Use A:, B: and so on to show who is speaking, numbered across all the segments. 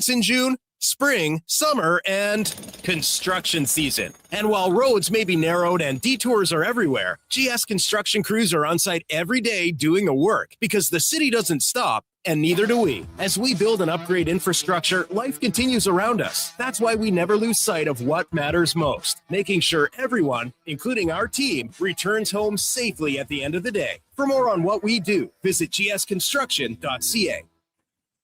A: It's in June, spring, summer, and construction season. And while roads may be narrowed and detours are everywhere, GS construction crews are on site every day doing the work because the city doesn't stop, and neither do we. As we build and upgrade infrastructure, life continues around us. That's why we never lose sight of what matters most, making sure everyone, including our team, returns home safely at the end of the day. For more on what we do, visit gsconstruction.ca.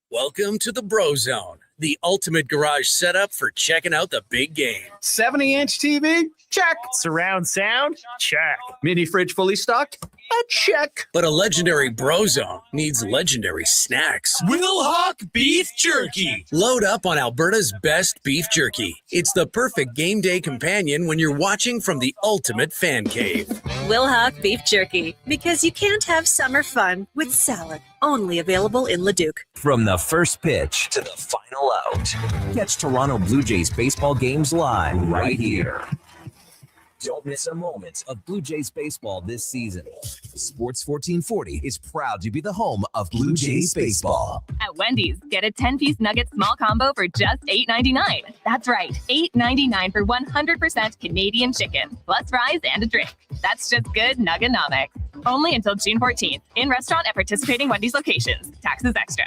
B: Welcome to the Bro Zone, the ultimate garage setup for checking out the big game.
C: 70-inch TV? Check. Surround sound? Check. Mini fridge fully stocked? A check.
B: But a legendary Bro Zone needs legendary snacks.
A: Wilhauk Beef Jerky.
B: Load up on Alberta's best beef jerky. It's the perfect game day companion when you're watching from the ultimate fan cave.
D: Wilhauk Beef Jerky, because you can't have summer fun with salad. Only available in Leduc.
E: From the first pitch to the final out, catch Toronto Blue Jays baseball games live right here. Don't miss a moment of Blue Jays baseball this season. Sports 1440 is proud to be the home of Blue Jays baseball.
F: At Wendy's, get a 10-piece nugget small combo for just $8.99. That's right, $8.99 for 100% Canadian chicken, plus fries and a drink. That's just good nuggenomics. Only until June 14th. In restaurant at participating Wendy's locations. Taxes extra.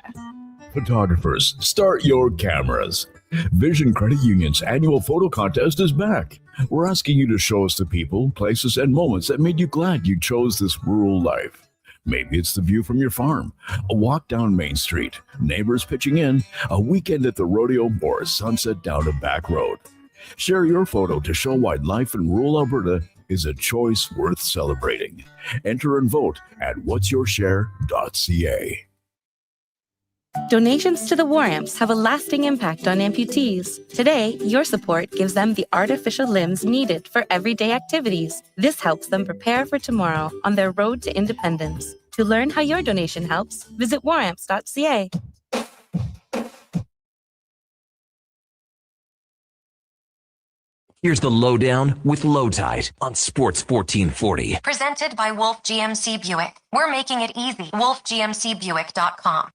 G: Photographers, start your cameras. Vision Credit Union's annual photo contest is back. We're asking you to show us the people, places, and moments that made you glad you chose this rural life. Maybe it's the view from your farm, a walk down Main Street, neighbors pitching in, a weekend at the rodeo, or a sunset down a back road. Share your photo to show why life in rural Alberta is a choice worth celebrating. Enter and vote at whatsyourshare.ca.
H: Donations to the War Amps have a lasting impact on amputees. Today, your support gives them the artificial limbs needed for everyday activities. This helps them prepare for tomorrow on their road to independence. To learn how your donation helps, visit waramps.ca.
E: Here's the Lowdown with Lowetide on Sports 1440.
I: Presented by Wolf GMC Buick. We're making it easy. WolfGMCBuick.com.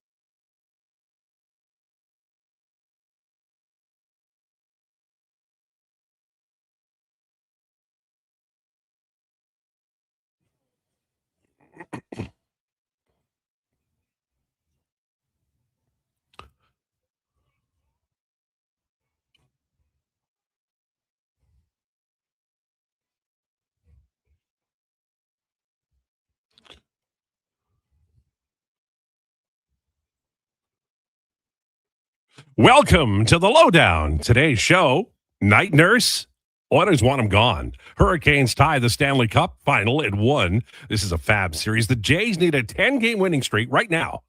J: Welcome to the Lowdown. Today's show, Night Nurse. Oilers want him gone. Hurricanes tie the Stanley Cup final at 1. This is a fab series. The Jays need a 10-game winning streak right now.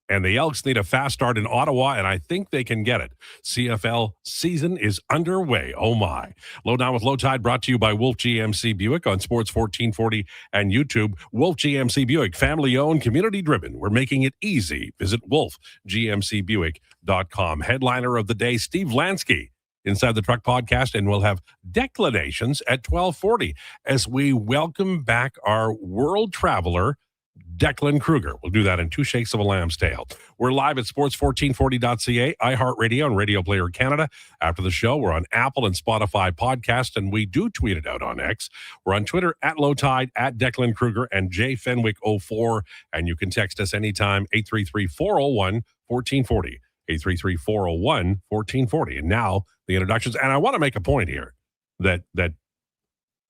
J: And the Elks need a fast start in Ottawa, and I think they can get it. CFL season is underway. Oh, my. Lowdown with Lowetide brought to you by Wolf GMC Buick on Sports 1440 and YouTube. Wolf GMC Buick, family-owned, community-driven. We're making it easy. Visit wolfgmcbuick.com. Headliner of the day, Steve Lansky, Inside the Truck podcast, and we'll have declinations at 12:40 as we welcome back our world traveler, Declan Krueger. We'll do that in 2 shakes of a lamb's tail. We're live at sports1440.ca, iHeartRadio, and Radio Player Canada. After the show, we're on Apple and Spotify podcast, and we do tweet it out on X. We're on Twitter at Lowetide, at Declan Krueger, and jfenwick04, and you can text us anytime, 833-401-1440, 833-401-1440. And now, the introductions. And I want to make a point here that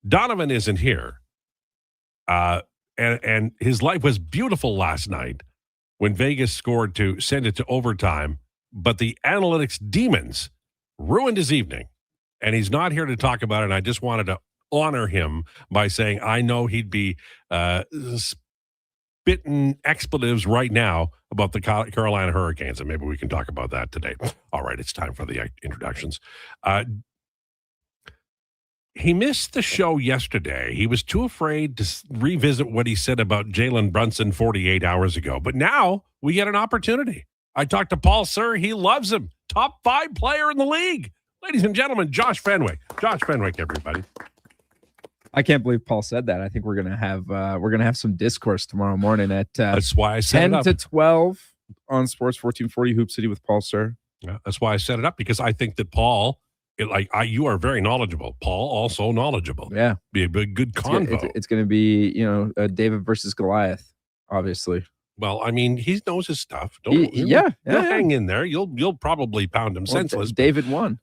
J: Donovan isn't here. And his life was beautiful last night when Vegas scored to send it to overtime, but the analytics demons ruined his evening, and he's not here to talk about it, and I just wanted to honor him by saying I know he'd be spitting expletives right now about the Carolina Hurricanes, and maybe we can talk about that today. All right, it's time for the introductions. He missed the show yesterday. He was too afraid to revisit what he said about Jalen Brunson 48 hours ago. But now we get an opportunity. I talked to Paul Sir. He loves him. Top 5 player in the league. Ladies and gentlemen, Josh Fenwick. Josh Fenwick, everybody.
K: I can't believe Paul said that. I think we're gonna have some discourse tomorrow morning at
J: that's why I set
K: 10
J: it up.
K: to 12 on Sports 1440 Hoop City with Paul Sir.
J: Yeah, that's why I set it up, because I think that Paul, you are very knowledgeable. Paul also knowledgeable.
K: Yeah,
J: be a good convo.
K: It's going to be David versus Goliath, obviously.
J: Well, I mean, he knows his stuff.
K: He'll
J: hang in there. You'll probably pound him senseless.
K: David won.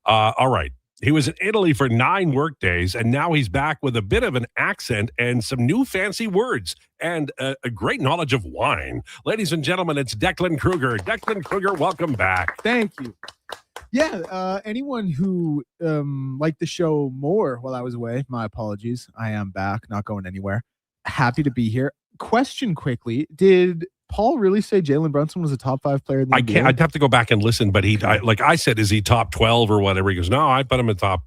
J: All right. He was in Italy for 9 work days, and now he's back with a bit of an accent and some new fancy words and a great knowledge of wine. Ladies and gentlemen, it's Declan Krueger. Declan Krueger, welcome back.
L: Thank you. Yeah, anyone who liked the show more while I was away, my apologies. I am back, not going anywhere. Happy to be here. Question quickly, did Paul really say Jalen Brunson was a top 5 player in the NBA?
J: I'd have to go back and listen, but I said, is he top 12 or whatever? He goes, no, I put him in top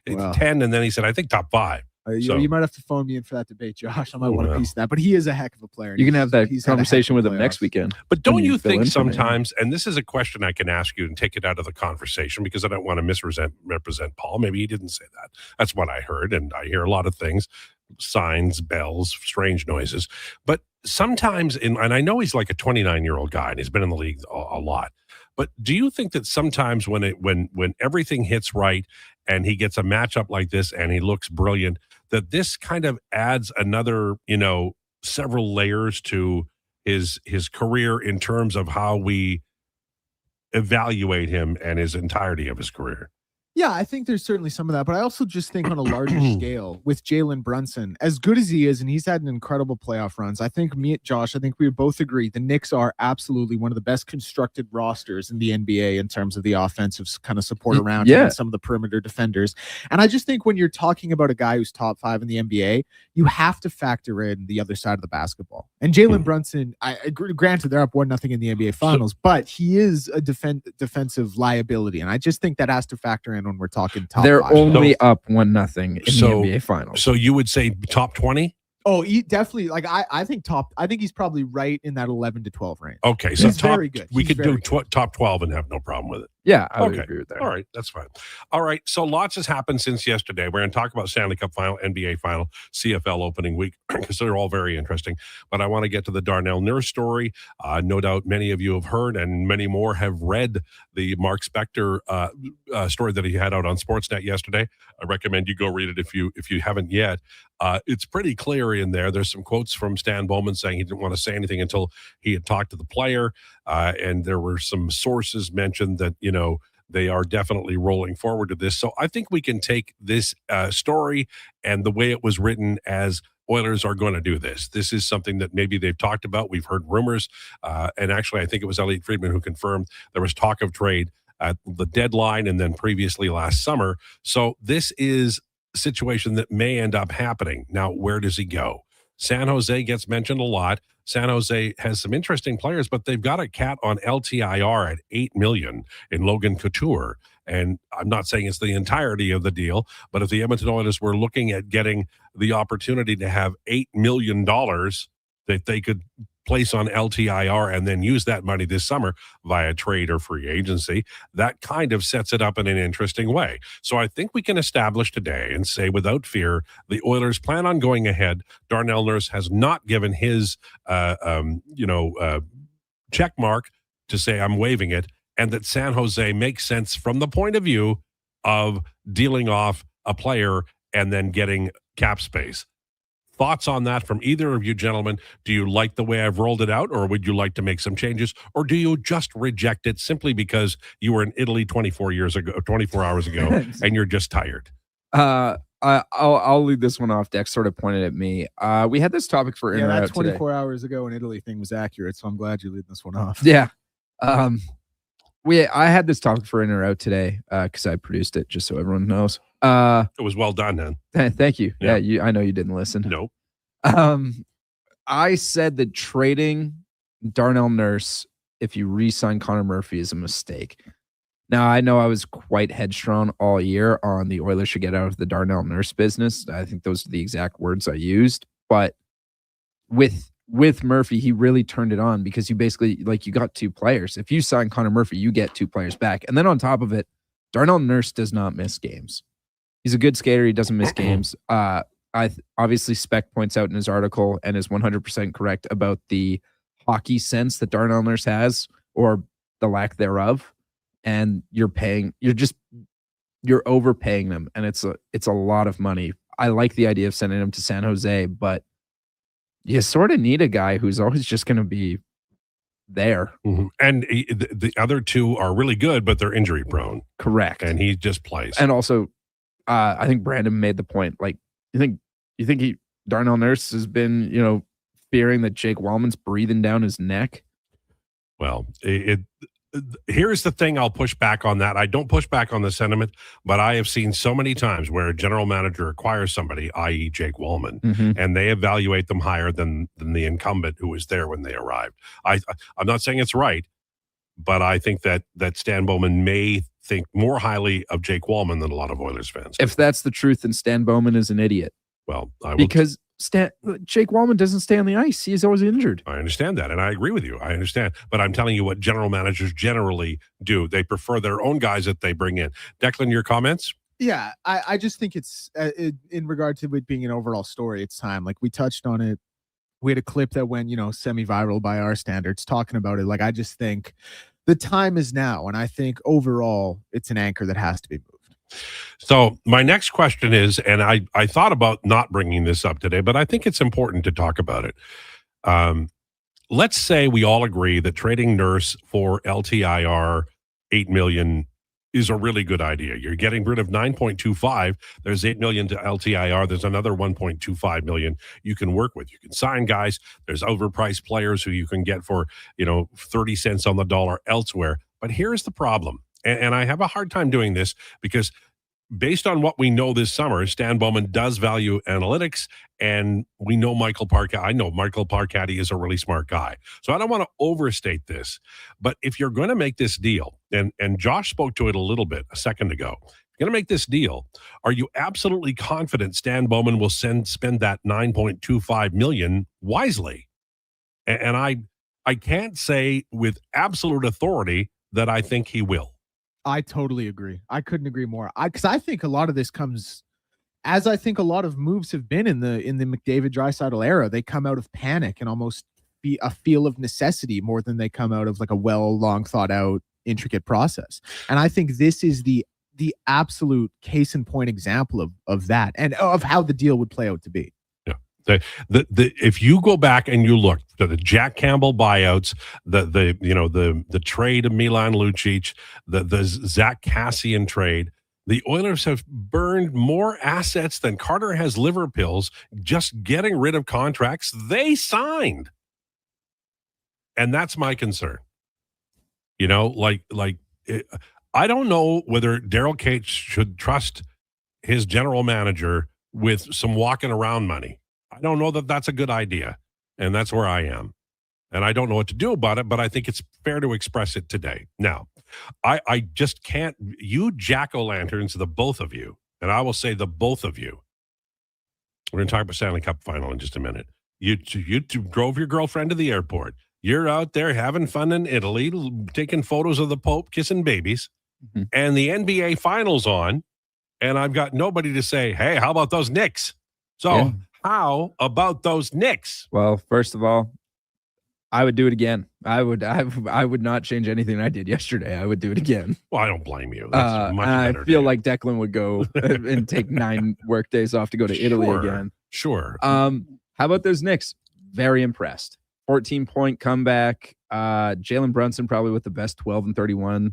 J: 10, and then he said, I think top 5.
L: You might have to phone me in for that debate, Josh. I might want a piece of that, but he is a heck of a player.
K: You can have that conversation with him next weekend.
J: But don't you think sometimes, and this is a question I can ask you and take it out of the conversation, because I don't want to misrepresent Paul. Maybe he didn't say that. That's what I heard, and I hear a lot of things, signs, bells, strange noises. But sometimes, and I know he's like a 29-year-old guy, and he's been in the league a lot. But do you think that sometimes when everything hits right and he gets a matchup like this and he looks brilliant, that this kind of adds another, several layers to his career in terms of how we evaluate him and his entirety of his career?
L: Yeah, I think there's certainly some of that, but I also just think on a larger scale with Jalen Brunson, as good as he is, and he's had an incredible playoff runs, I think Josh, we would both agree the Knicks are absolutely one of the best constructed rosters in the NBA in terms of the offensive kind of support around him and some of the perimeter defenders. And I just think when you're talking about a guy who's top 5 in the NBA, you have to factor in the other side of the basketball. And Jalen Brunson, granted they're up 1-0 in the NBA Finals, but he is a defensive liability, and I just think that has to factor in when we're talking top 5.
K: They're only up 1-0 in the NBA Finals.
J: So you would say top 20?
L: Oh, he definitely. I think he's probably right in that 11 to 12 range.
J: Okay, so
L: he's very good.
J: We could do top 12 and have no problem with it.
K: Yeah, I would agree with that.
J: All right, that's fine. All right, so lots has happened since yesterday. We're going to talk about Stanley Cup Final, NBA Final, CFL opening week, because they're all very interesting. But I want to get to the Darnell Nurse story. No doubt many of you have heard, and many more have read the Mark Spector story that he had out on Sportsnet yesterday. I recommend you go read it if you haven't yet. It's pretty clear in there. There's some quotes from Stan Bowman saying he didn't want to say anything until he had talked to the player. And there were some sources mentioned that, they are definitely rolling forward to this. So I think we can take this story and the way it was written as Oilers are going to do this. This is something that maybe they've talked about. We've heard rumors. And actually, I think it was Elliot Friedman who confirmed there was talk of trade at the deadline and then previously last summer. So this is a situation that may end up happening. Now, where does he go? San Jose gets mentioned a lot. San Jose has some interesting players, but they've got a cat on LTIR at $8 million in Logan Couture. And I'm not saying it's the entirety of the deal, but if the Edmonton Oilers were looking at getting the opportunity to have $8 million that they could place on LTIR and then use that money this summer via trade or free agency, that kind of sets it up in an interesting way. So I think we can establish today and say without fear, the Oilers plan on going ahead. Darnell Nurse has not given his, check mark to say I'm waiving it, and that San Jose makes sense from the point of view of dealing off a player and then getting cap space. Thoughts on that from either of you gentlemen? Do you like the way I've rolled it out, or would you like to make some changes, or do you just reject it simply because you were in Italy 24 hours ago and you're just tired?
K: I'll lead this one off. Dex sort of pointed at me. We had this topic for in or out
L: that 24
K: today.
L: hours ago in Italy thing was accurate, so I'm glad you lead this one off.
K: Yeah. I had this topic for in or out today because I produced it, just so everyone knows.
J: It was well done, then.
K: Thank you. Yeah, I know you didn't listen.
J: No.
K: I said that trading Darnell Nurse, if you re-sign Connor Murphy, is a mistake. Now, I know I was quite headstrong all year on the Oilers should get out of the Darnell Nurse business. I think those are the exact words I used. But with Murphy, he really turned it on because you basically, you got 2 players. If you sign Connor Murphy, you get 2 players back. And then on top of it, Darnell Nurse does not miss games. He's a good skater. He doesn't miss games. Obviously, Spec points out in his article and is 100% correct about the hockey sense that Darnell Nurse has, or the lack thereof, and you're overpaying them, and it's a lot of money. I like the idea of sending him to San Jose, but you sort of need a guy who's always just going to be there.
J: Mm-hmm. And the other two are really good, but they're injury prone.
K: Correct.
J: And he just plays.
K: And also, I think Brandon made the point. Like, you think Darnell Nurse has been, fearing that Jake Wallman's breathing down his neck?
J: Well, here's the thing. I'll push back on that. I don't push back on the sentiment, but I have seen so many times where a general manager acquires somebody, i.e. Jake Wallman, and they evaluate them higher than the incumbent who was there when they arrived. I'm not saying it's right, but I think that Stan Bowman may think more highly of Jake Wallman than a lot of Oilers fans.
K: If that's the truth, then Stan Bowman is an idiot.
J: Well,
K: because Jake Wallman doesn't stay on the ice. He's always injured.
J: I understand that, and I agree with you. I understand. But I'm telling you what general managers generally do. They prefer their own guys that they bring in. Declan, your comments?
L: Yeah, I just think it's in regard to it being an overall story, it's time. Like, we touched on it. We had a clip that went, semi-viral by our standards talking about it. Like, I just think the time is now, and I think overall it's an anchor that has to be moved.
J: So my next question is, and I thought about not bringing this up today, but I think it's important to talk about it. Let's say we all agree that trading Nurse for LTIR $8 million is a really good idea. You're getting rid of 9.25. There's $8 million to LTIR. There's another 1.25 million you can work with. You can sign guys. There's overpriced players who you can get for 30 cents on the dollar elsewhere. But here's the problem. And I have a hard time doing this because based on what we know this summer, Stan Bowman does value analytics, and we know Michael Parkatti. I know Michael Parkatti is a really smart guy. So I don't want to overstate this. But if you're going to make this deal, and Josh spoke to it a little bit a second ago, if you're going to make this deal, are you absolutely confident Stan Bowman will spend that $9.25 million wisely? And I can't say with absolute authority that I think he will.
L: I totally agree. I couldn't agree more. Because I think a lot of this comes, as I think a lot of moves have been in the McDavid-Draisaitl era. They come out of panic and almost be a feel of necessity more than they come out of like a long thought out, intricate process. And I think this is the absolute case in point example of that and of how the deal would play out to be.
J: If you go back and you look to the Jack Campbell buyouts, the trade of Milan Lucic, the Zach Kassian trade, the Oilers have burned more assets than Carter has liver pills just getting rid of contracts they signed, and that's my concern. I don't know whether Daryl Cates should trust his general manager with some walking around money. I don't know that that's a good idea, and that's where I am. And I don't know what to do about it, but I think it's fair to express it today. Now, I just can't, you jack-o'-lanterns, the both of you, and I will say the both of you. We're going to talk about Stanley Cup final in just a minute. You drove your girlfriend to the airport. You're out there having fun in Italy, taking photos of the Pope, kissing babies, and the NBA finals on, and I've got nobody to say, hey, how about those Knicks? So... yeah. How about those Knicks?
K: Well, first of all, I would do it again. I would not change anything I did yesterday. I would do it again.
J: Well, I don't blame you. That's much better.
K: I feel like Declan would go and take 9 work days off to go to Italy again.
J: Sure.
K: How about those Knicks? Very impressed. 14-point comeback. Jalen Brunson probably with the best 12 and 31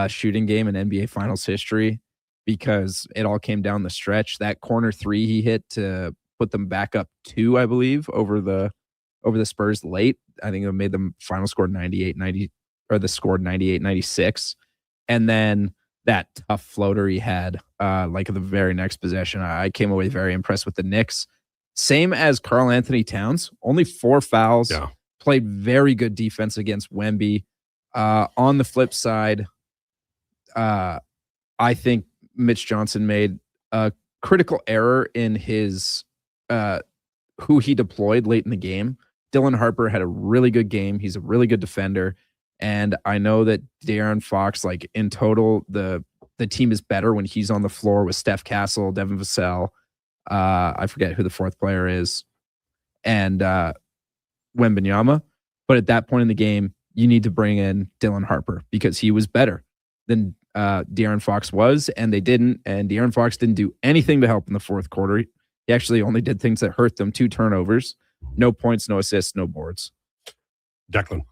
K: shooting game in NBA Finals history because it all came down the stretch. That corner 3 he hit to put them back up 2, I believe, over the Spurs late. I think it made them final score 98-90, or the scored 98-96. And then that tough floater he had, like the very next possession. I came away very impressed with the Knicks. Same as Karl Anthony Towns, only 4 fouls.
J: Yeah.
K: Played very good defense against Wemby. On the flip side, I think Mitch Johnson made a critical error in his who he deployed late in the game. Dylan Harper had a really good game. He's a really good defender. And I know that De'Aaron Fox, like in total, the team is better when he's on the floor with Steph Castle, Devin Vassell. I forget who the 4th player is, and Wembanyama. But at that point in the game, you need to bring in Dylan Harper because he was better than De'Aaron Fox was, and they didn't. And De'Aaron Fox didn't do anything to help in the fourth quarter. He actually only did things that hurt them. 2 turnovers, no points, no assists, no boards.
J: Declan.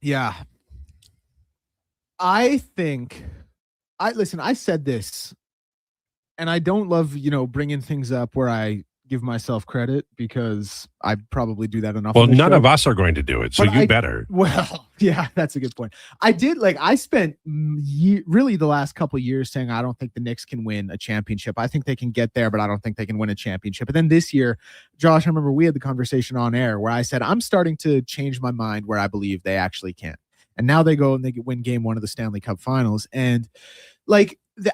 L: Yeah. I said this, and I don't love, bringing things up where I give myself credit because I probably do that enough.
J: Well, none of us are going to do it, so you better.
L: Well, yeah, that's a good point. I spent really the last couple of years saying I don't think the Knicks can win a championship. I think they can get there, but I don't think they can win a championship. But then this year, Josh, I remember we had the conversation on air where I said I'm starting to change my mind where I believe they actually can. And now they go and they win game 1 of the Stanley Cup Finals. And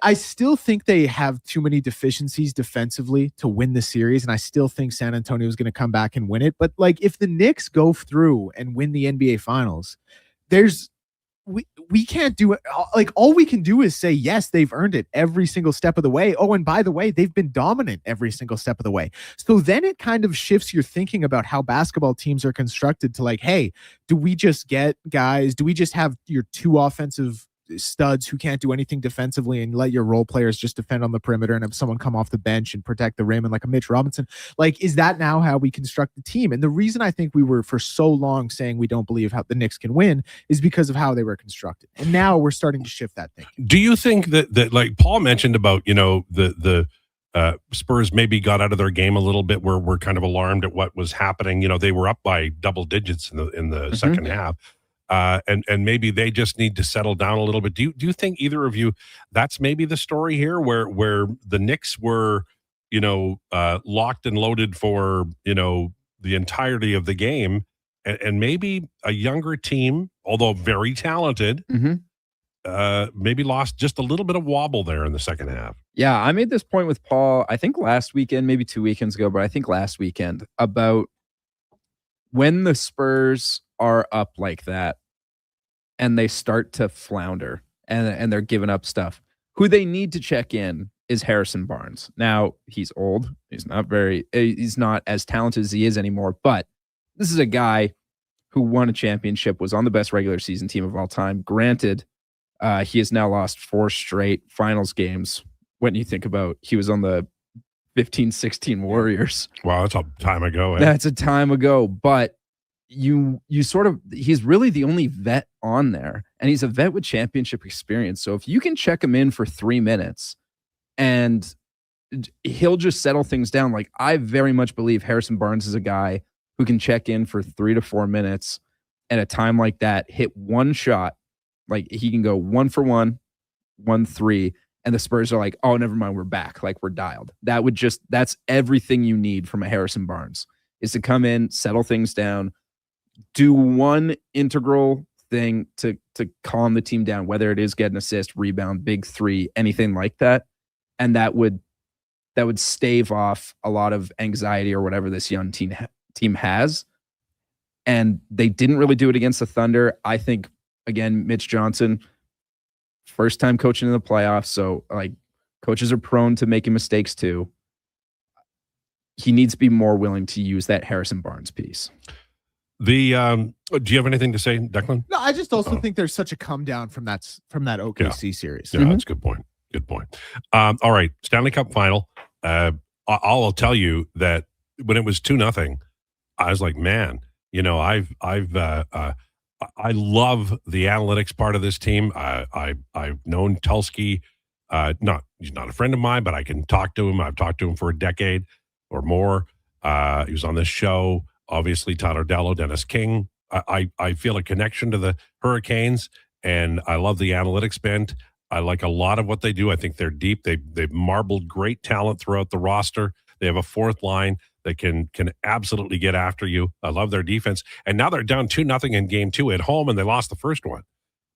L: I still think they have too many deficiencies defensively to win the series. And I still think San Antonio is going to come back and win it. But if the Knicks go through and win the NBA Finals, we can't do it. All we can do is say, yes, they've earned it every single step of the way. Oh, and by the way, they've been dominant every single step of the way. So then it kind of shifts your thinking about how basketball teams are constructed to hey, do we just get guys? Do we just have your 2 offensive studs who can't do anything defensively and let your role players just defend on the perimeter and have someone come off the bench and protect the rim and like a Mitch Robinson? Is that now how we construct the team? And the reason I think we were for so long saying we don't believe how the Knicks can win is because of how they were constructed. And now we're starting to shift that thinking.
J: Do you think that like Paul mentioned about, the Spurs maybe got out of their game a little bit where we're kind of alarmed at what was happening. They were up by double digits in the second half. And maybe they just need to settle down a little bit. Do you think either of you that's maybe the story here where the Knicks were, locked and loaded for, the entirety of the game and maybe a younger team, although very talented, maybe lost just a little bit of wobble there in the second half?
K: Yeah, I made this point with Paul, I think last weekend, maybe 2 weekends ago, but I think last weekend about when the Spurs are up like that and they start to flounder and they're giving up stuff, who they need to check in is Harrison Barnes. Now, he's old. He's not as talented as he is anymore, but this is a guy who won a championship, was on the best regular season team of all time. Granted, he has now lost 4 straight finals games. When you think about, he was on the 15-16 Warriors.
J: Wow, that's a time ago.
K: That's a time ago, but he's really the only vet on there, and he's a vet with championship experience. So if you can check him in for 3 minutes and he'll just settle things down. I very much believe Harrison Barnes is a guy who can check in for 3 to 4 minutes at a time like that, hit one shot. He can go 1 for 1, 1-3, and the Spurs are like, oh, never mind, we're back. We're dialed. That's everything you need from a Harrison Barnes, is to come in, settle things down, do one integral thing to calm the team down, whether it is get an assist, rebound, big 3, anything like that. And that would stave off a lot of anxiety or whatever this young team has. And they didn't really do it against the Thunder. I think, again, Mitch Johnson, first time coaching in the playoffs. So coaches are prone to making mistakes too. He needs to be more willing to use that Harrison Barnes piece.
J: Do you have anything to say, Declan?
L: No, I just also think there's such a come down from that OKC series.
J: Yeah, that's a good point. Good point. All right, Stanley Cup final. I'll tell you that when it was 2-0, I was like, man, I love the analytics part of this team. I've known Tulski. He's not a friend of mine, but I can talk to him. I've talked to him for a decade or more. He was on this show. Obviously, Tyler Dello, Dennis King. I feel a connection to the Hurricanes, and I love the analytics bent. I like a lot of what they do. I think they're deep. They've marbled great talent throughout the roster. They have a fourth line that can absolutely get after you. I love their defense. And now they're down 2-0 in game 2 at home, and they lost the first one.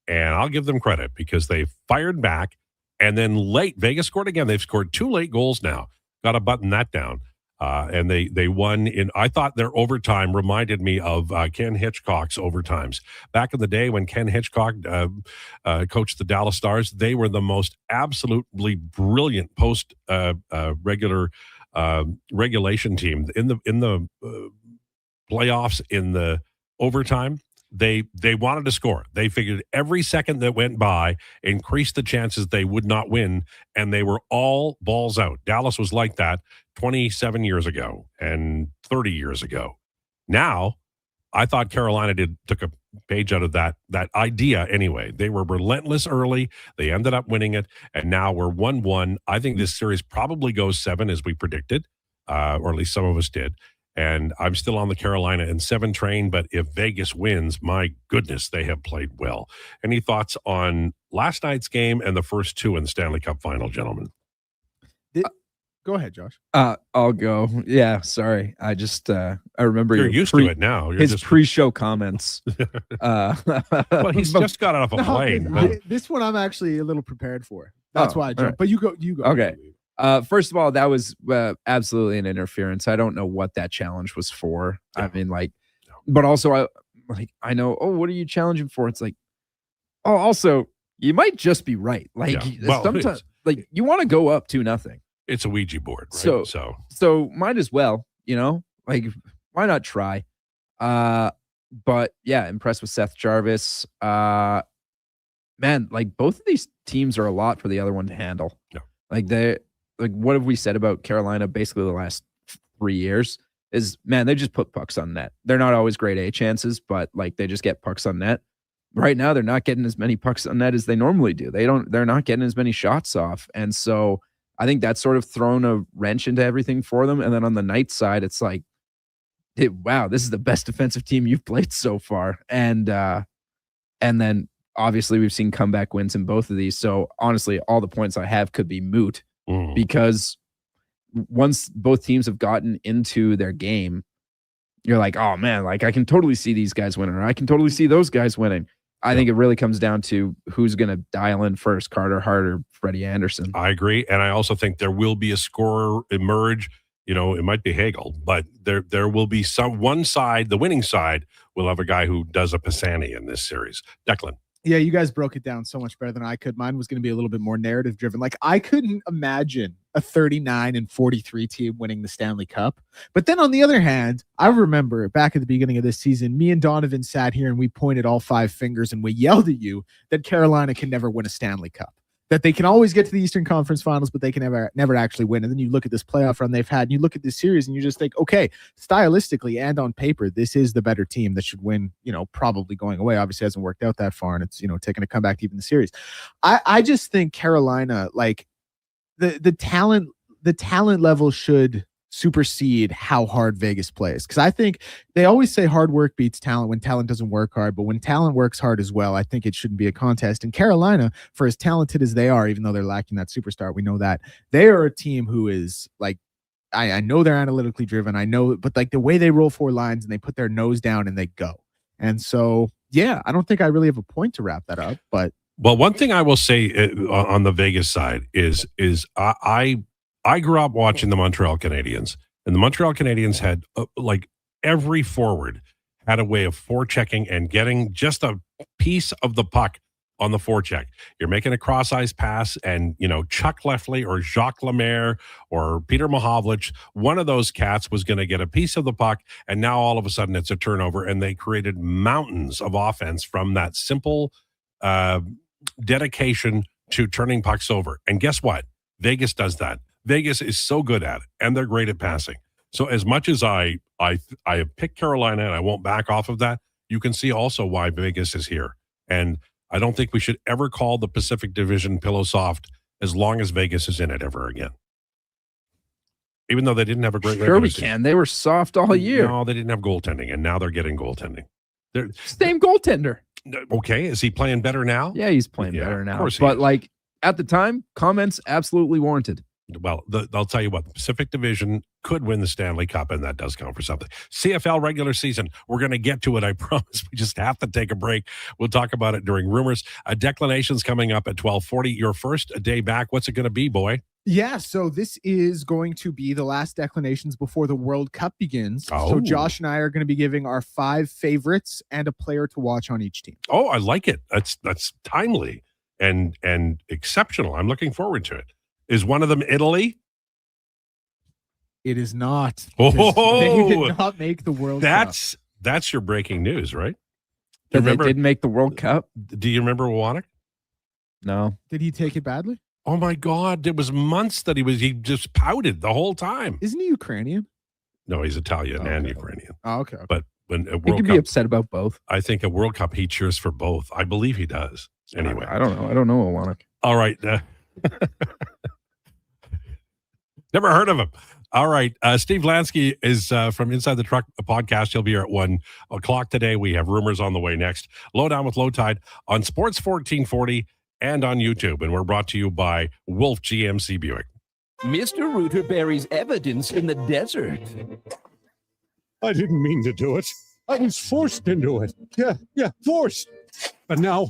J: And I'll give them credit because they fired back. And then late, Vegas scored again. They've scored 2 late goals now. Got to button that down. And they won in, I thought their overtime reminded me of Ken Hitchcock's overtimes. Back in the day when Ken Hitchcock coached the Dallas Stars, they were the most absolutely brilliant regulation team in the playoffs, in the overtime. They wanted to score. They figured every second that went by increased the chances they would not win, and they were all balls out. Dallas was like that 27 years ago and 30 years ago. Now, I thought Carolina took a page out of that idea anyway. They were relentless early. They ended up winning it, and now we're 1-1. I think this series probably goes 7 as we predicted, or at least some of us did. And I'm still on the Carolina and 7 train, but if Vegas wins, my goodness, they have played well. Any thoughts on last night's game and the first 2 in the Stanley Cup final, gentlemen?
L: Go ahead, Josh.
K: I'll go. Yeah, sorry. I just I remember
J: you're used to it now.
K: His pre-show comments.
J: Well, he's just got off a plane.
L: This one I'm actually a little prepared for. That's why I jumped. Right. But you go.
K: Okay. First of all, that was absolutely an interference. I don't know what that challenge was for. Yeah. I mean, but also I know. Oh, what are you challenging for? It's like, oh, also you might just be right. Sometimes you want to go up 2-0.
J: It's a Ouija board, right?
K: So might as well, why not try? But yeah, impressed with Seth Jarvis. Man, both of these teams are a lot for the other one to handle.
J: Yeah.
K: What have we said about Carolina basically the last 3 years is, man, they just put pucks on net. They're not always grade A chances, but they just get pucks on net. Right now, they're not getting as many pucks on net as they normally do. They're not getting as many shots off. And so I think that's sort of thrown a wrench into everything for them. And then on the night side, it's like, wow, this is the best defensive team you've played so far. And then obviously we've seen comeback wins in both of these. So honestly, all the points I have could be moot because once both teams have gotten into their game, you're like, oh man, I can totally see these guys winning, or I can totally see those guys winning. I think it really comes down to who's going to dial in first, Carter Hart or Freddie Anderson.
J: I agree. And I also think there will be a scorer emerge. It might be Hagel, but there will be one side, the winning side, will have a guy who does a Pisani in this series. Declan.
L: Yeah, you guys broke it down so much better than I could. Mine was going to be a little bit more narrative driven. I couldn't imagine a 39-43 team winning the Stanley Cup. But then on the other hand, I remember back at the beginning of this season, me and Donovan sat here and we pointed all 5 fingers and we yelled at you that Carolina can never win a Stanley Cup. That they can always get to the Eastern Conference Finals, but they can never actually win. And then you look at this playoff run they've had, and you look at this series, and you just think, okay, stylistically and on paper, this is the better team that should win. Probably going away. Obviously, hasn't worked out that far, and it's taking a comeback to even the series. I just think Carolina, the talent level should supersede how hard Vegas plays. Because I think they always say hard work beats talent when talent doesn't work hard. But when talent works hard as well, I think it shouldn't be a contest. And Carolina, for as talented as they are, even though they're lacking that superstar, we know that they are a team who is I know they're analytically driven. I know, but the way they roll 4 lines and they put their nose down and they go. And so, yeah, I don't think I really have a point to wrap that up. But
J: one thing I will say on the Vegas side is I grew up watching the Montreal Canadiens, and the Montreal Canadiens had every forward had a way of forechecking and getting just a piece of the puck on the forecheck. You're making a cross-ice pass, and Chuck Lefley or Jacques Lemaire or Peter Mahovlich, one of those cats was going to get a piece of the puck, and now all of a sudden it's a turnover, and they created mountains of offense from that simple dedication to turning pucks over. And guess what? Vegas does that. Vegas is so good at it, and they're great at passing. So as much as I have picked Carolina, and I won't back off of that, you can see also why Vegas is here. And I don't think we should ever call the Pacific Division pillow soft as long as Vegas is in it ever again. Even though they didn't have a great
K: regular season. Can. They were soft all year.
J: No, they didn't have goaltending, and now they're getting goaltending.
K: Same goaltender.
J: Okay, is he playing better now?
K: Yeah, he's playing better now. But at the time, comments absolutely warranted.
J: Well, I'll tell you what, the Pacific Division could win the Stanley Cup, and that does count for something. CFL regular season, we're going to get to it, I promise. We just have to take a break. We'll talk about it during rumors. Declinations coming up at 12:40. Your first day back, what's it going to be, boy?
L: Yeah, so this is going to be the last declinations before the World Cup begins.
J: Oh.
L: So Josh and I are going to be giving our 5 favorites and a player to watch on each team.
J: Oh, I like it. That's timely and exceptional. I'm looking forward to it. Is one of them Italy?
L: It is not.
J: Oh,
L: they did not make the World Cup.
J: That's your breaking news, right?
K: That they did make the World Cup?
J: Do you remember Wanek?
K: No.
L: Did he take it badly?
J: Oh my God! It was months that he just pouted the whole time.
L: Isn't he Ukrainian?
J: No, he's Italian and Ukrainian.
L: Oh, okay.
J: But when a
K: He
J: World
K: could
J: Cup,
K: be upset about both.
J: I think a World Cup he cheers for both. I believe he does. Anyway,
K: I don't know. I don't know Iwanek.
J: all right. Never heard of him. All right. Steve Lansky is from Inside the Truck podcast. He'll be here at 1 o'clock today. We have rumors on the way next. Lowdown with Lowetide on Sports 1440 and on YouTube. And we're brought to you by Wolf GMC Buick.
M: Mr. Rooter buries evidence in the desert.
N: I didn't mean to do it. I was forced into it. Yeah, forced. But now...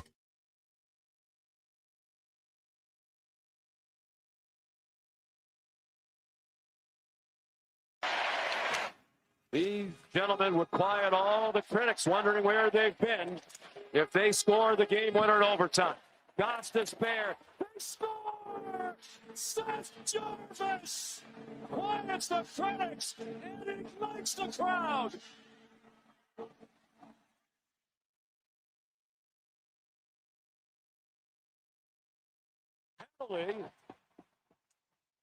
O: These gentlemen would quiet all the critics wondering where they've been if they score the game winner in overtime. God's despair. They score! Seth Jarvis quiets the critics and ignites the crowd.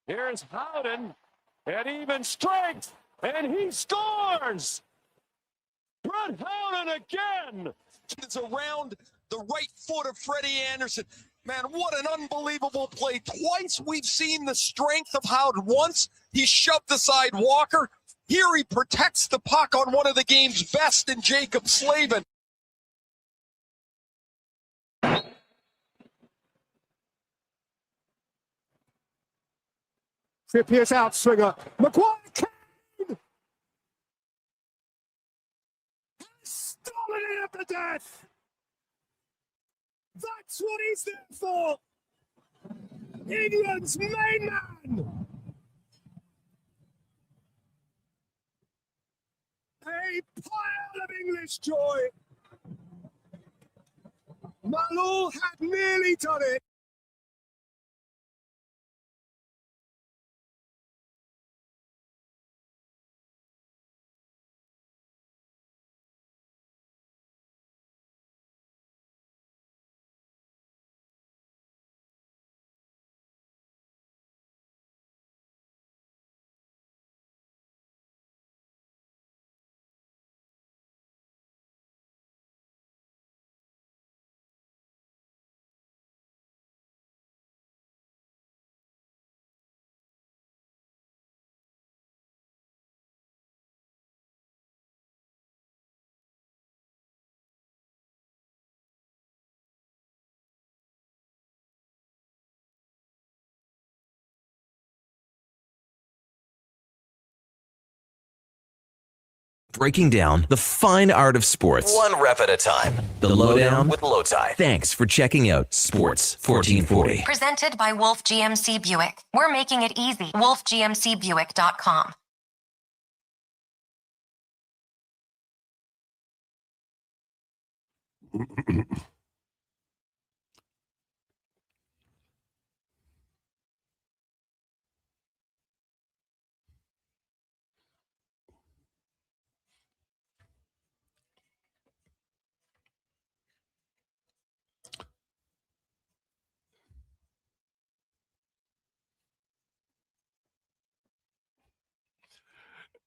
O: Here's Howden at even strength. And he scores! Brett Howden again!
P: It's around the right foot of Freddie Anderson. Man, what an unbelievable play. Twice we've seen the strength of Howden. Once he shoved aside Walker. Here he protects the puck on one of the game's best in Jacob Slavin.
N: Trippier's out, swinger. McGuire stolen it at the death. That's what he's there for. England's main man. A pile of English joy. Malou had nearly done it.
E: Breaking down the fine art of sports. One rep at a time. The Lowdown with Lowetide. Thanks for checking out Sports 1440.
I: Presented by Wolf GMC Buick. We're making it easy. WolfGMCBuick.com.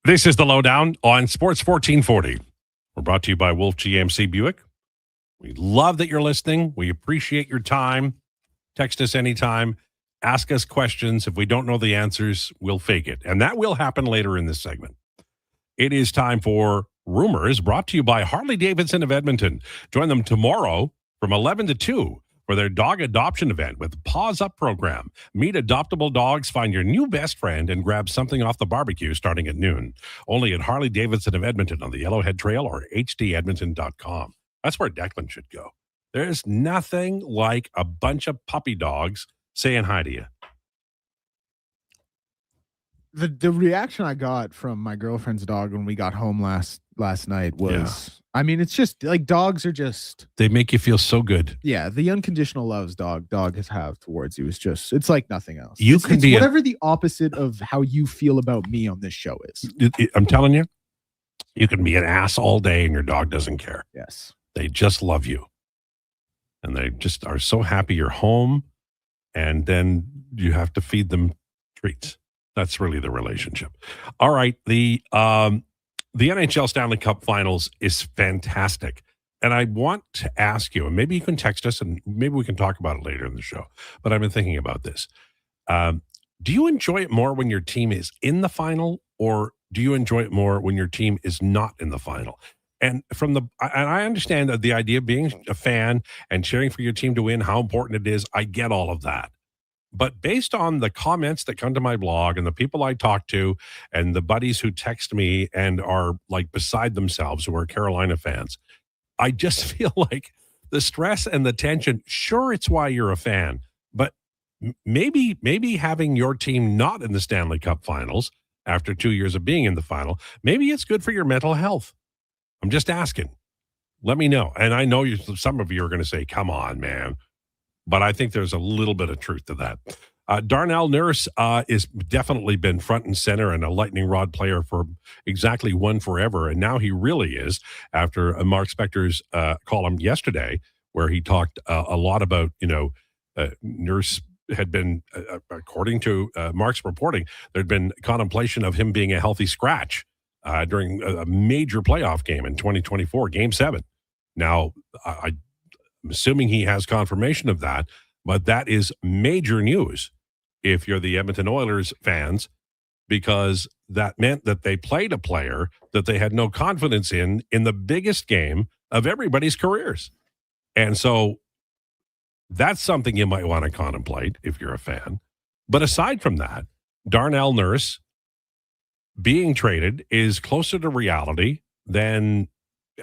J: This is the Lowdown on Sports 1440. We're brought to you by Wolf GMC Buick. We love that you're listening. We appreciate your time. Text us anytime. Ask us questions. If we don't know the answers, we'll fake it. And that will happen later in this segment. It is time for Rumors, brought to you by Harley-Davidson of Edmonton. Join them tomorrow from 11 to 2 for their dog adoption event with Paws Up program. Meet adoptable dogs, find your new best friend, and grab something off the barbecue starting at noon. Only at Harley-Davidson of Edmonton on the Yellowhead Trail or hdedmonton.com. That's where Declan should go. There's nothing like a bunch of puppy dogs saying hi to you.
L: The reaction I got from my girlfriend's dog when we got home last night was, I mean, it's just like dogs are just,
J: they make you feel so good.
L: Yeah, the unconditional loves dog has have towards you is just, it's like nothing else.
J: It's
L: whatever the opposite of how you feel about me on this show is.
J: I'm telling you, you can be an ass all day and your dog doesn't care.
L: Yes.
J: They just love you. And they just are so happy you're home. And then you have to feed them treats. That's really the relationship. All right. The NHL Stanley Cup Finals is fantastic. And I want to ask you, and maybe you can text us and maybe we can talk about it later in the show, but I've been thinking about this. Do you enjoy it more when your team is in the final, or do you enjoy it more when your team is not in the final? And I understand that the idea of being a fan and cheering for your team to win, how important it is. I get all of that. But based on the comments that come to my blog and the people I talk to and the buddies who text me and are like beside themselves who are Carolina fans, I just feel like the stress and the tension, sure, it's why you're a fan, but maybe having your team not in the Stanley Cup Finals after 2 years of being in the final, maybe it's good for your mental health. I'm just asking. Let me know. And I know some of you are going to say, come on, man. But I think there's a little bit of truth to that. Darnell Nurse is definitely been front and center and a lightning rod player for exactly one forever. And now he really is, after Mark Spector's column yesterday, where he talked a lot about, Nurse had been, according to Mark's reporting, there'd been contemplation of him being a healthy scratch during a major playoff game in 2024, Game 7. Now, I'm assuming he has confirmation of that, but that is major news if you're the Edmonton Oilers fans, because that meant that they played a player that they had no confidence in the biggest game of everybody's careers. And so that's something you might want to contemplate if you're a fan. But aside from that, Darnell Nurse being traded is closer to reality than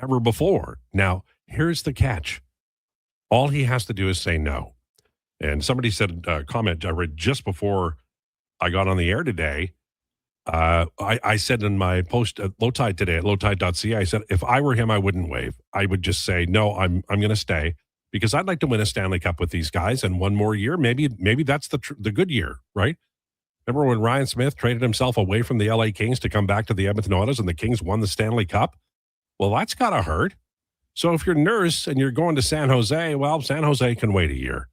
J: ever before. Now, here's the catch. All he has to do is say no. And somebody said a comment I read just before I got on the air today. I said in my post at Lowetide today at lowtide.ca, I said, if I were him, I wouldn't waive. I would just say, no, I'm going to stay because I'd like to win a Stanley Cup with these guys. And one more year, maybe that's the good year, right? Remember when Ryan Smith traded himself away from the LA Kings to come back to the Edmonton Oilers and the Kings won the Stanley Cup? Well, that's got to hurt. So if you're Nurse and you're going to San Jose, well, San Jose can wait a year.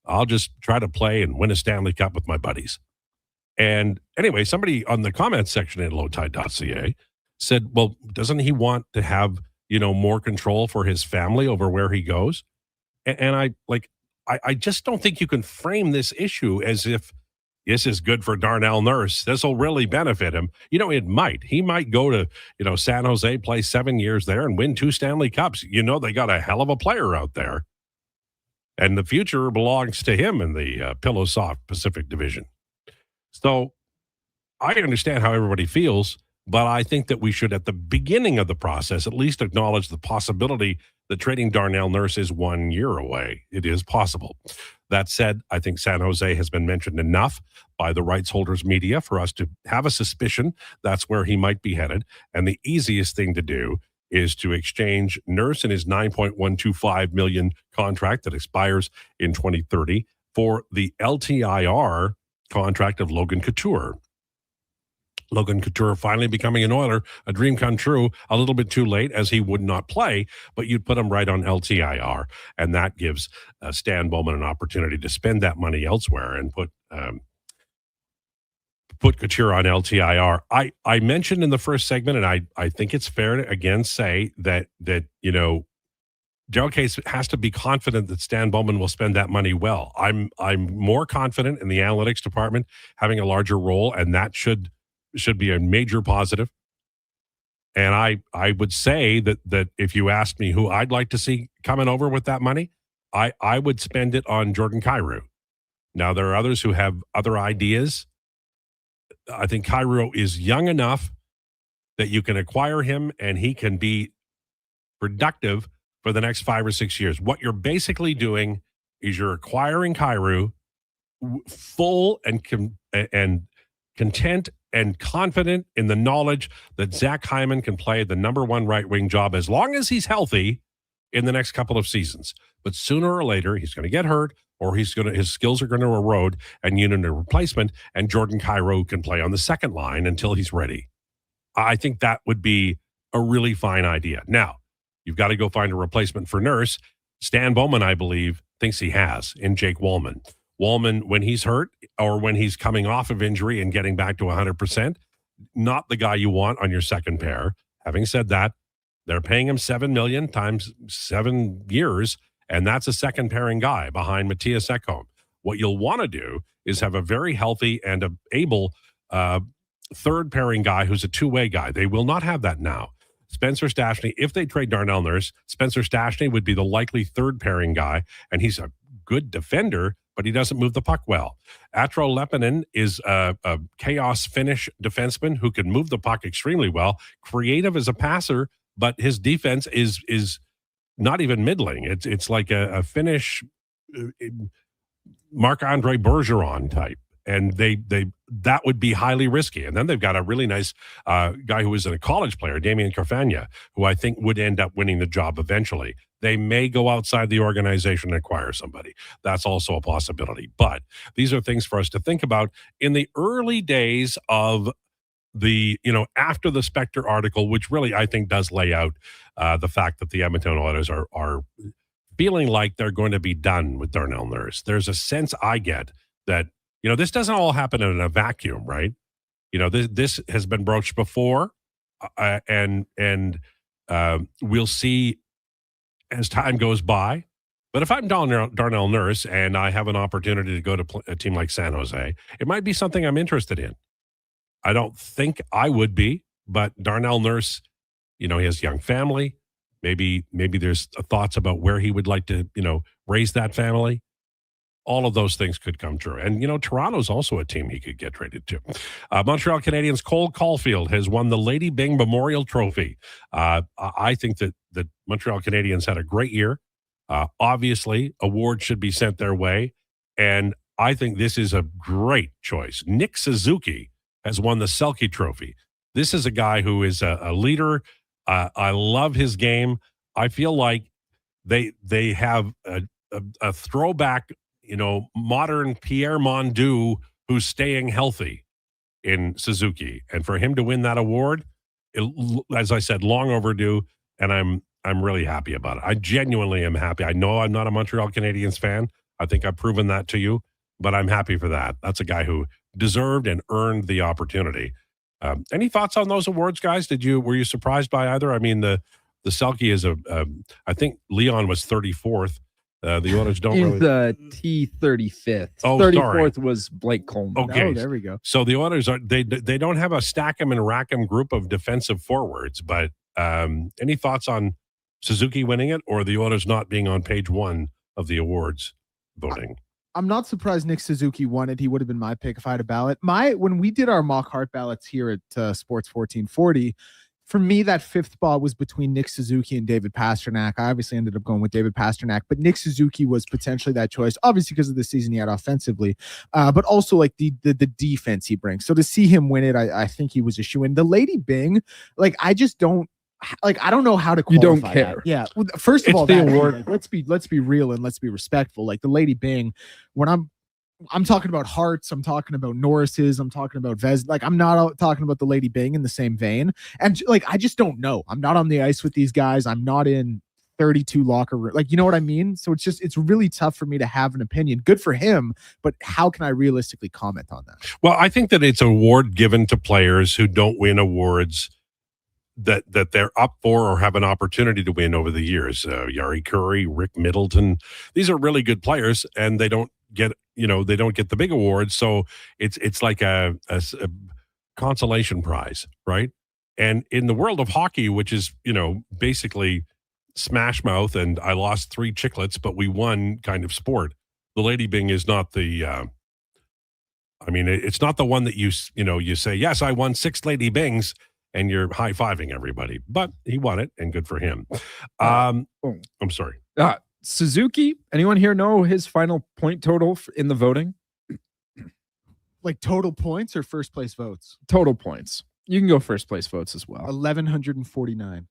J: I'll just try to play and win a Stanley Cup with my buddies. And anyway, somebody on the comments section at lowtide.ca said, well, doesn't he want to have, more control for his family over where he goes? And I just don't think you can frame this issue as if this is good for Darnell Nurse. This will really benefit him. It might. He might go to, San Jose, play 7 years there and win 2 Stanley Cups. They got a hell of a player out there. And the future belongs to him in the Pillow Soft Pacific Division. So I understand how everybody feels, but I think that we should, at the beginning of the process, at least acknowledge the possibility that trading Darnell Nurse is 1 year away. It is possible. That said, I think San Jose has been mentioned enough by the rights holders media for us to have a suspicion that's where he might be headed. And the easiest thing to do is to exchange Nurse and his $9.125 million contract that expires in 2030 for the LTIR contract of Logan Couture. Logan Couture finally becoming an Oiler, a dream come true, a little bit too late as he would not play, but you'd put him right on LTIR, and that gives Stan Bowman an opportunity to spend that money elsewhere and put Couture on LTIR. I mentioned in the first segment, and I think it's fair to again say that Daryl Case has to be confident that Stan Bowman will spend that money well. I'm more confident in the analytics department having a larger role, and that should be a major positive. And I would say that if you asked me who I'd like to see coming over with that money, I would spend it on Jordan Kyrou. Now, there are others who have other ideas. I think Kyrou is young enough that you can acquire him and he can be productive for the next 5 or 6 years. What you're basically doing is you're acquiring Kyrou full and content and confident in the knowledge that Zach Hyman can play the number 1 right wing job as long as he's healthy in the next couple of seasons. But sooner or later, he's going to get hurt or his skills are going to erode and you need a replacement, and Jordan Kyrou can play on the second line until he's ready. I think that would be a really fine idea. Now, You've got to go find a replacement for Nurse. Stan Bowman, I believe, thinks he has in Jake Wallman. Wallman, when he's hurt or when he's coming off of injury and getting back to 100%, not the guy you want on your second pair. Having said that, they're paying him $7 million times 7 years, and that's a second pairing guy behind Matthias Ekholm. What you'll want to do is have a very healthy and able third pairing guy who's a two-way guy. They will not have that now. Spencer Stastny, if they trade Darnell Nurse, Spencer Stastny would be the likely third pairing guy, and he's a good defender, but he doesn't move the puck well. Atro Lepinen is a chaos finish defenseman who can move the puck extremely well, creative as a passer, but his defense is not even middling. It's like a Finnish Marc-Andre Bergeron type. And that would be highly risky. And then they've got a really nice guy who was a college player, Damian Carfagna, who I think would end up winning the job eventually. They may go outside the organization and acquire somebody. That's also a possibility. But these are things for us to think about in the early days of the, after the Spectre article, which really I think does lay out the fact that the Edmonton Oilers are feeling like they're going to be done with Darnell Nurse. There's a sense I get that, this doesn't all happen in a vacuum, right? This has been broached before, and we'll see as time goes by. But if I'm Darnell Nurse and I have an opportunity to go to a team like San Jose, it might be something I'm interested in. I don't think I would be, but Darnell Nurse, he has a young family. Maybe there's thoughts about where he would like to, raise that family. All of those things could come true. And, Toronto's also a team he could get traded to. Montreal Canadiens' Cole Caulfield has won the Lady Byng Memorial Trophy. I think that the Montreal Canadiens had a great year. Obviously, awards should be sent their way. And I think this is a great choice. Nick Suzuki has won the Selke Trophy. This is a guy who is a leader. I love his game. I feel like they have a throwback, modern Pierre Mondu who's staying healthy in Suzuki. And for him to win that award, as I said, long overdue. And I'm really happy about it. I genuinely am happy. I know I'm not a Montreal Canadiens fan. I think I've proven that to you, but I'm happy for that. That's a guy who deserved and earned the opportunity. Any thoughts on those awards, guys? Were you surprised by either? I mean, the Selke is I think Leon was 34th. The Oilers don't
K: He's
J: really.
K: the T35th.
J: Oh,
K: 34th was Blake Coleman.
J: Okay.
L: Oh, there we go.
J: So the Oilers they don't have a stack 'em and rack 'em group of defensive forwards, but any thoughts on Suzuki winning it or the Oilers not being on page one of the awards voting?
L: I'm not surprised Nick Suzuki won it. He would have been my pick if I had a ballot. When we did our mock heart ballots here at Sports 1440, for me, that fifth spot was between Nick Suzuki and David Pastrnak. I obviously ended up going with David Pastrnak, but Nick Suzuki was potentially that choice, obviously because of the season he had offensively, but also like the defense he brings. So to see him win it, I think he was a shoo-in. The Lady Byng, I just don't. I don't know how to qualify.
K: You don't care.
L: That. Yeah. First of
J: It's
L: all,
J: the
L: that
J: award.
L: let's be real and let's be respectful. Like the Lady Byng, when I'm talking about Hearts, I'm talking about Norris's, I'm talking about Vez. I'm not talking about the Lady Byng in the same vein. And I just don't know. I'm not on the ice with these guys. I'm not in 32 locker room. You know what I mean? So it's really tough for me to have an opinion. Good for him, but how can I realistically comment on that?
J: Well, I think that it's an award given to players who don't win awards that they're up for or have an opportunity to win over the years. Yari Curry, Rick Middleton, these are really good players, and they don't get the big awards. So it's like a consolation prize, right? And in the world of hockey, which is basically smash mouth and I lost 3 chiclets, but we won kind of sport, the Lady Byng is not the. It's not the one that you say, yes, I won 6 Lady Byngs. And you're high-fiving everybody. But he won it, and good for him. I'm sorry.
K: Suzuki, anyone here know his final point total in the voting?
L: Total points or first place votes?
K: Total points. You can go first place votes as well.
L: 1,149.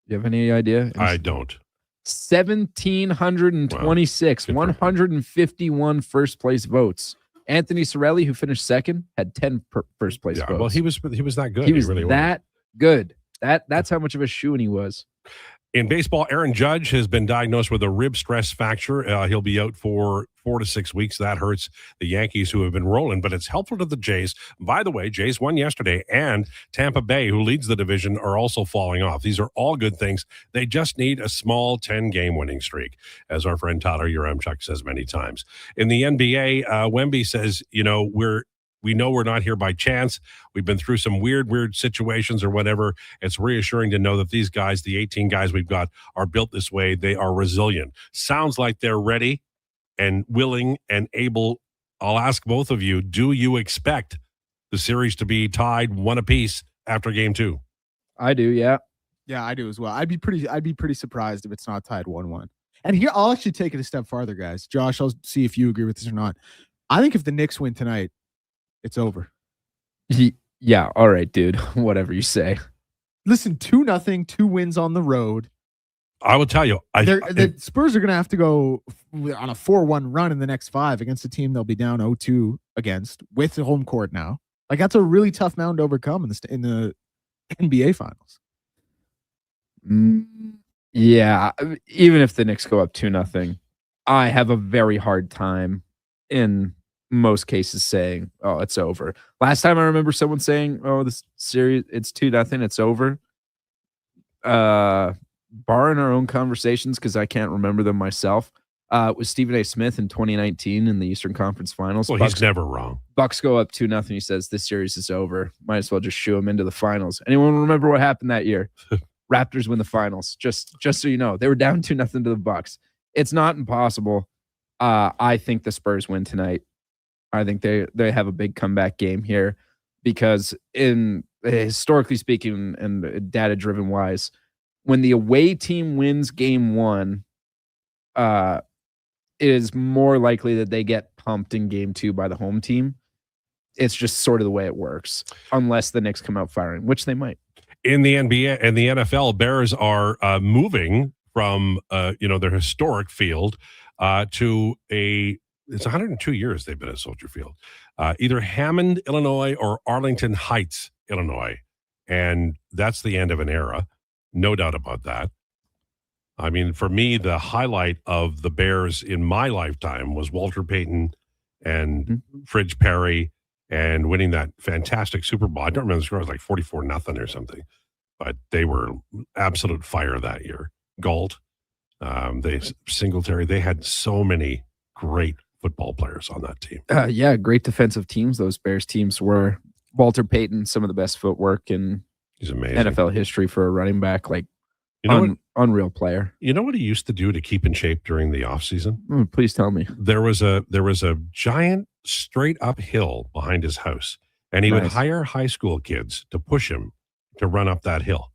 K: You have any idea?
J: I don't.
K: 1,726, 151 first place votes. Anthony Cirelli, who finished second, had 10 first place votes.
J: Well, he was that good.
K: He was
J: really
K: that good. That's how much of a shoo-in he was.
J: In baseball, Aaron Judge has been diagnosed with a rib stress fracture. He'll be out for 4 to 6 weeks. That hurts the Yankees, who have been rolling, but it's helpful to the Jays. By the way, Jays won yesterday, and Tampa Bay, who leads the division, are also falling off. These are all good things. They just need a small 10-game winning streak, as our friend Tyler Uremchuk says many times. In the NBA, Wemby says, we know we're not here by chance. We've been through some weird situations or whatever. It's reassuring to know that these guys, the 18 guys we've got, are built this way. They are resilient. Sounds like they're ready and willing and able. I'll ask both of you, do you expect the series to be tied 1 apiece after game 2?
K: I do, yeah.
L: Yeah, I do as well. I'd be pretty surprised if it's not tied 1-1. And here, I'll actually take it a step farther, guys. Josh, I'll see if you agree with this or not. I think if the Knicks win tonight, it's over.
K: Yeah, all right, dude. Whatever you say.
L: Listen, 2-0, 2 wins on the road.
J: I will tell you.
L: The Spurs are going to have to go on a 4-1 run in the next 5 against a team they'll be down 0-2 against with the home court now. Like, that's a really tough mountain to overcome in the NBA Finals.
K: Yeah, even if the Knicks go up 2-0, I have a very hard time in most cases saying, oh, it's over. Last time I remember someone saying, oh, this series, it's 2-0, it's over. Barring our own conversations, because I can't remember them myself, it was Stephen A. Smith in 2019 in the Eastern Conference Finals.
J: Well, he's never wrong.
K: Bucks go up 2-0. He says, this series is over. Might as well just shoo him into the finals. Anyone remember what happened that year? Raptors win the finals. Just so you know, they were down 2-0 to the Bucks. It's not impossible. I think the Spurs win tonight. I think they have a big comeback game here, because in historically speaking and data driven wise, when the away team wins game 1, it is more likely that they get pumped in game 2 by the home team. It's just sort of the way it works, unless the Knicks come out firing, which they might.
J: In the NBA and the NFL, Bears are moving from their historic field to it's 102 years they've been at Soldier Field, either Hammond, Illinois, or Arlington Heights, Illinois, and that's the end of an era, no doubt about that. I mean, for me, the highlight of the Bears in my lifetime was Walter Payton and Fridge Perry and winning that fantastic Super Bowl. I don't remember the score; it was like 44-0 or something, but they were absolute fire that year. Galt, Singletary, they had so many great football players on that team.
K: Yeah, great defensive teams. Those Bears teams were. Walter Payton, some of the best footwork in
J: He's amazing.
K: NFL history for a running back. Like, unreal player.
J: You know what he used to do to keep in shape during the offseason?
K: Please tell me.
J: There was a giant straight up hill behind his house, and he would hire high school kids to push him to run up that hill.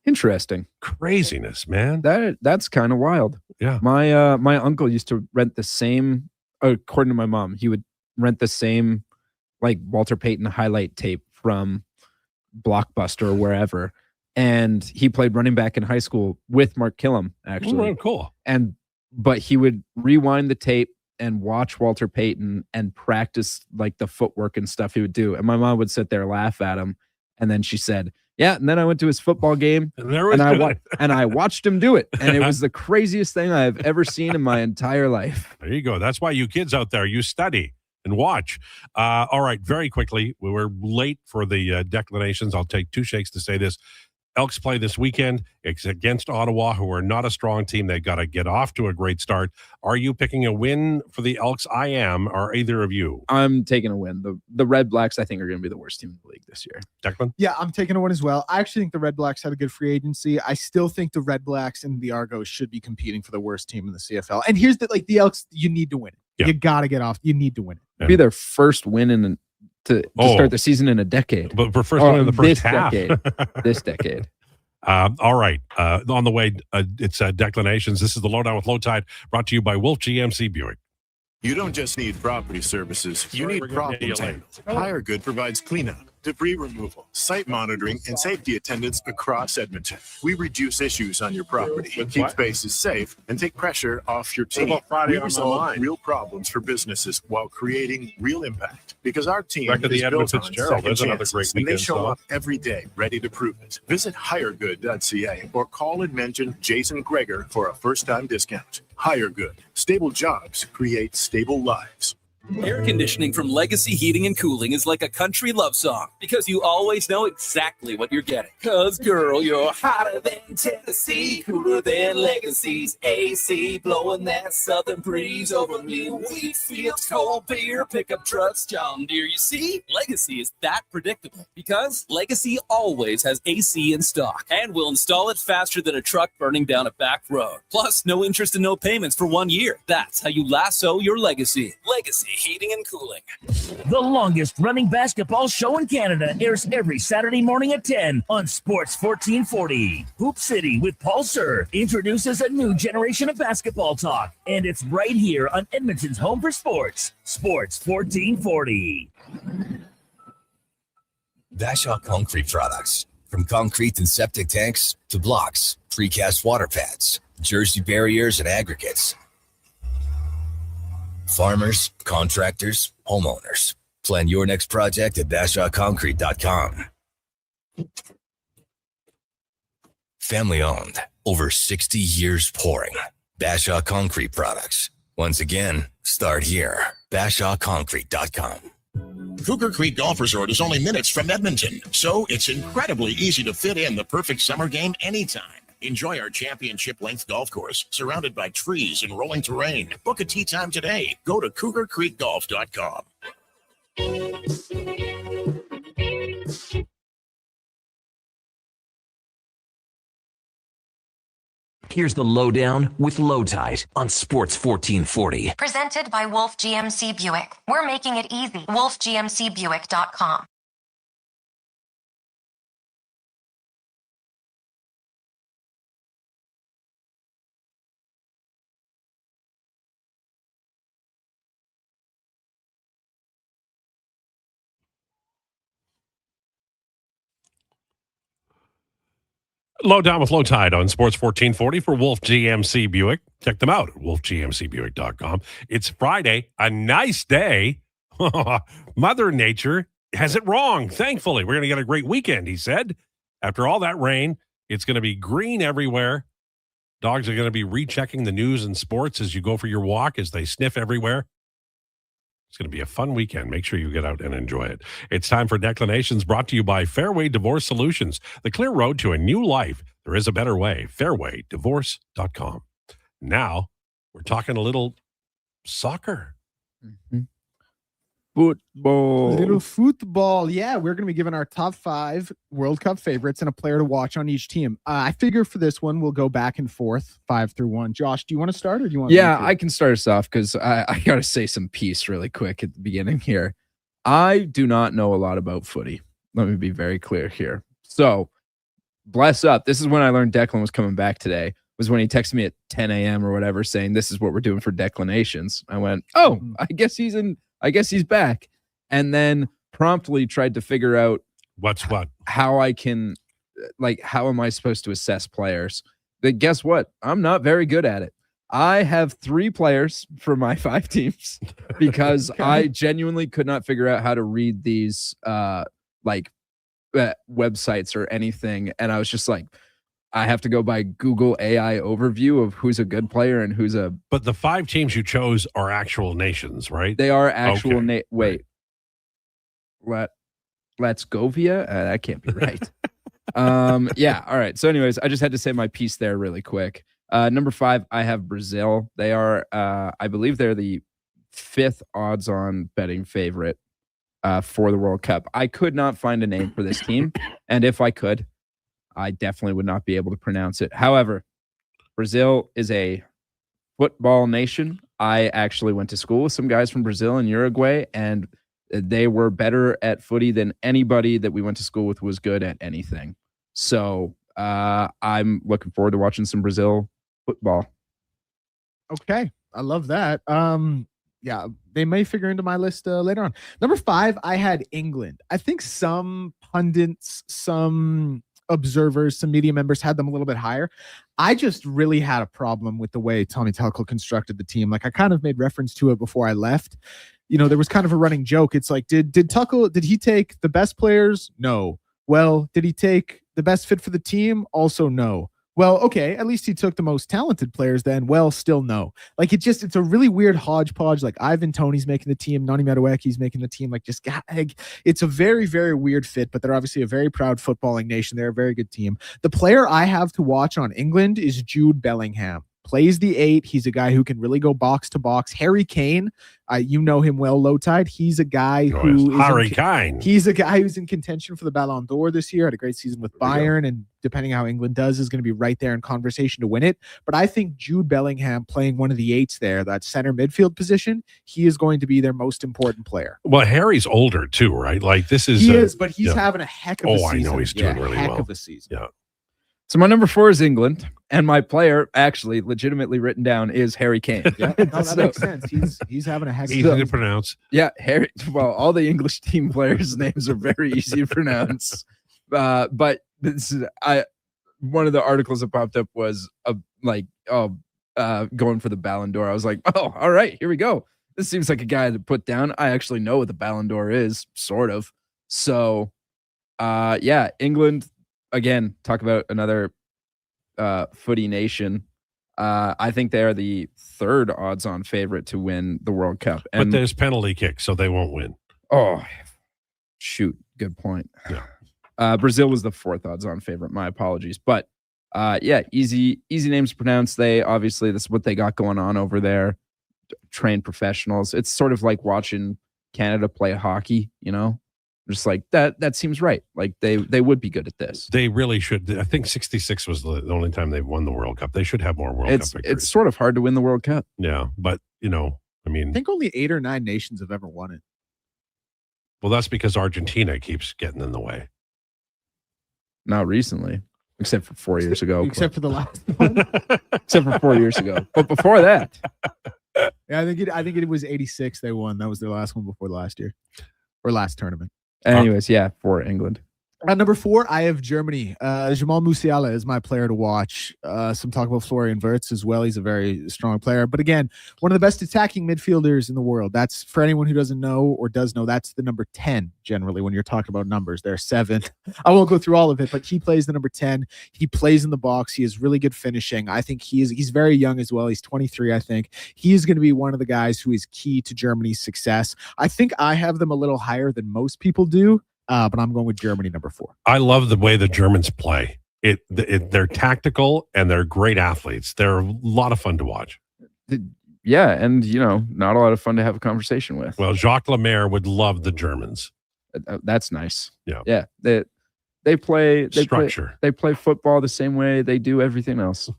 K: Interesting.
J: Craziness, man.
K: That's kind of wild.
J: Yeah.
K: My uncle used to rent the same, according to my mom, he would rent the same like Walter Payton highlight tape from Blockbuster or wherever. And he played running back in high school with Mark Killam, actually.
J: Oh, cool.
K: But he would rewind the tape and watch Walter Payton and practice like the footwork and stuff he would do. And my mom would sit there and laugh at him. And then she said, yeah, and then I went to his football game and I watched him do it. And it was the craziest thing I've ever seen in my entire life.
J: There you go. That's why you kids out there, you study and watch. All right, very quickly, we were late for the declinations. I'll take 2 shakes to say this. Elks play this weekend. It's against Ottawa, who are not a strong team. They got to get off to a great start. Are you picking a win for the Elks? I am. Are either of you?
K: I'm taking a win. The Red Blacks, I think, are going to be the worst team in the league this year.
J: Declan?
L: Yeah, I'm taking a win as well. I actually think the Red Blacks had a good free agency. I still think the Red Blacks and the Argos should be competing for the worst team in the CFL. And here's the Elks, you need to win it. Yeah. You got to get off. You need to win it.
K: It'll be their first win to start the season in a decade.
J: But for first win in the first half.
K: This decade.
J: All right. On the way, it's Declinations. This is the Lowdown with Lowetide, brought to you by Wolf GMC Buick.
Q: You don't just need property services. You need problems handled. Hire Good provides cleanup, debris removal, site monitoring, and safety attendance across Edmonton. We reduce issues on your property, keep spaces safe, and take pressure off your team. We resolve real problems for businesses while creating real impact. Because our team
J: Back to the
Q: is
J: Edmund
Q: built on
J: Fitzgerald. There's
Q: second
J: another great
Q: chances, and they
J: weekend
Q: show
J: song.
Q: up every day ready to prove it. Visit hiregood.ca or call and mention Jason Krueger for a first-time discount. Hire Good. Stable jobs create stable lives.
R: Air conditioning from Legacy Heating and Cooling is like a country love song because you always know exactly what you're getting. Cause girl, you're hotter than Tennessee, cooler than Legacy's AC, blowing that southern breeze over me. Wheat fields, cold beer, pickup trucks, John Deere. You see, Legacy is that predictable because Legacy always has AC in stock and will install it faster than a truck burning down a back road. Plus, no interest and no payments for 1 year. That's how you lasso your Legacy. Legacy Heating and Cooling.
S: The longest running basketball show in Canada airs every Saturday morning at 10 on Sports 1440. Hoop City with Paul Sir introduces a new generation of basketball talk, and it's right here on Edmonton's home for sports, Sports 1440.
T: Bashaw Concrete Products. From concrete and septic tanks to blocks, precast water pads, Jersey barriers and aggregates. Farmers, contractors, homeowners. Plan your next project at BashawConcrete.com. Family owned, over 60 years pouring. Bashaw Concrete Products. Once again, start here. BashawConcrete.com.
U: Cougar Creek Golf Resort is only minutes from Edmonton, so it's incredibly easy to fit in the perfect summer game anytime. Enjoy our championship-length golf course, surrounded by trees and rolling terrain. Book a tee time today. Go to CougarCreekGolf.com.
E: Here's the Lowdown with Lowetide on Sports 1440.
I: Presented by Wolf GMC Buick. We're making it easy. WolfGMCBuick.com.
J: Lowdown with Lowetide on Sports 1440 for Wolf GMC Buick. Check them out at wolfgmcbuick.com. It's Friday, a nice day. Mother Nature has it wrong. Thankfully, we're going to get a great weekend, he said. After all that rain, it's going to be green everywhere. Dogs are going to be rechecking the news and sports as you go for your walk, as they sniff everywhere. It's going to be a fun weekend. Make sure you get out and enjoy it. It's time for Declinations, brought to you by Fairway Divorce Solutions, the clear road to a new life. There is a better way. Fairwaydivorce.com. Now, we're talking a little soccer.
K: Mm-hmm. Football.
L: Little football. Yeah, we're going to be giving our top 5 World Cup favorites and a player to watch on each team. I figure for this one, we'll go back and forth, 5 through 1. Josh, do you want to start or do you want
K: Yeah, I can start us off because I got to say some piece really quick at the beginning here. I do not know a lot about footy. Let me be very clear here. So, bless up. This is when I learned Declan was coming back today, was when he texted me at 10 a.m. or whatever saying, this is what we're doing for Declinations. I went, oh, I guess he's back. And then promptly tried to figure out how I can, how am I supposed to assess players? But guess what? I'm not very good at it. I have 3 players for my 5 teams because I genuinely could not figure out how to read these websites or anything. And I was just like, I have to go by Google AI overview of who's a good player and who's a.
J: But the 5 teams you chose are actual nations, right?
K: They are actual. Wait, let's go via. That can't be right. Yeah. All right. So, anyways, I just had to say my piece there really quick. Number 5, I have Brazil. They are, I believe, they're the 5th odds-on betting favorite for the World Cup. I could not find a name for this team, and if I could, I definitely would not be able to pronounce it. However, Brazil is a football nation. I actually went to school with some guys from Brazil and Uruguay, and they were better at footy than anybody that we went to school with was good at anything. So I'm looking forward to watching some Brazil football.
L: Okay. I love that. Yeah, they may figure into my list later on. Number 5, I had England. I think some pundits, some observers, some media members had them a little bit higher. I just really had a problem with the way Tommy Tuchel constructed the team. Like I kind of made reference to it before I left. There was kind of a running joke. It's like, did Tuchel, did he take the best players? No. Well, did he take the best fit for the team? Also no. Well, okay, at least he took the most talented players then. Well, still no. Like it's a really weird hodgepodge. Like Ivan Toney's making the team, Nani Madueke's making the team. It's a very, very weird fit, but they're obviously a very proud footballing nation. They're a very good team. The player I have to watch on England is Jude Bellingham. Plays the 8. He's a guy who can really go box to box. Harry Kane, you know him well, Lowetide. He's a guy He's a guy who's in contention for the Ballon d'Or this year. Had a great season with Bayern, and depending how England does, is going to be right there in conversation to win it. But I think Jude Bellingham playing one of the 8s there, that center midfield position, he is going to be their most important player.
J: Well, Harry's older too, right? Like this is
L: he is, but he's having a heck of a season.
J: I know he's doing really well.
L: Heck of a season.
J: Yeah.
K: So my number 4 is England, and my player, actually, legitimately written down, is Harry Kane.
L: Yeah, that makes sense. He's having a heck of a
J: season. Easy to pronounce.
K: Yeah, Harry. Well, all the English team players' names are very easy to pronounce. But this is one of the articles that popped up was going for the Ballon d'Or. I was like, oh, all right, here we go. This seems like a guy to put down. I actually know what the Ballon d'Or is, sort of. So, yeah, England. Again, talk about another footy nation. I think they are the 3rd odds-on favorite to win the World Cup.
J: But there's penalty kicks, so they won't win.
K: Oh, shoot. Good point.
J: Yeah.
K: Brazil was the 4th odds-on favorite. My apologies. But, yeah, easy names to pronounce. This is what they got going on over there. Trained professionals. It's sort of like watching Canada play hockey, Just like that seems right. Like they would be good at this.
J: They really should. I think 66 was the only time they won the World Cup. They should have more World Cup victories.
K: It's sort of hard to win the World Cup.
J: Yeah, but I
L: think only 8 or 9 nations have ever won it.
J: Well, that's because Argentina keeps getting in the way.
K: Not recently, except for 4 years ago.
L: Except for the last one.
K: Except for 4 years ago. But before that.
L: Yeah, I think it was 86 they won. That was their last one before the last year. Or last tournament.
K: Anyways, yeah, for England.
L: At number 4, I have Germany. Jamal Musiala is my player to watch. Some talk about Florian Wirtz as well. He's a very strong player. But again, one of the best attacking midfielders in the world. That's, for anyone who doesn't know or does know, that's the number 10 generally when you're talking about numbers. There's 7. I won't go through all of it, but he plays the number 10. He plays in the box. He has really good finishing. I think he's very young as well. He's 23, I think. He is going to be one of the guys who is key to Germany's success. I think I have them a little higher than most people do. But I'm going with Germany, number 4.
J: I love the way the Germans play. They're tactical and they're great athletes. They're a lot of fun to watch.
K: Yeah, and not a lot of fun to have a conversation with.
J: Well, Jacques Lemaire would love the Germans.
K: That's nice.
J: Yeah.
K: They play
J: structure.
K: They play football the same way they do everything else.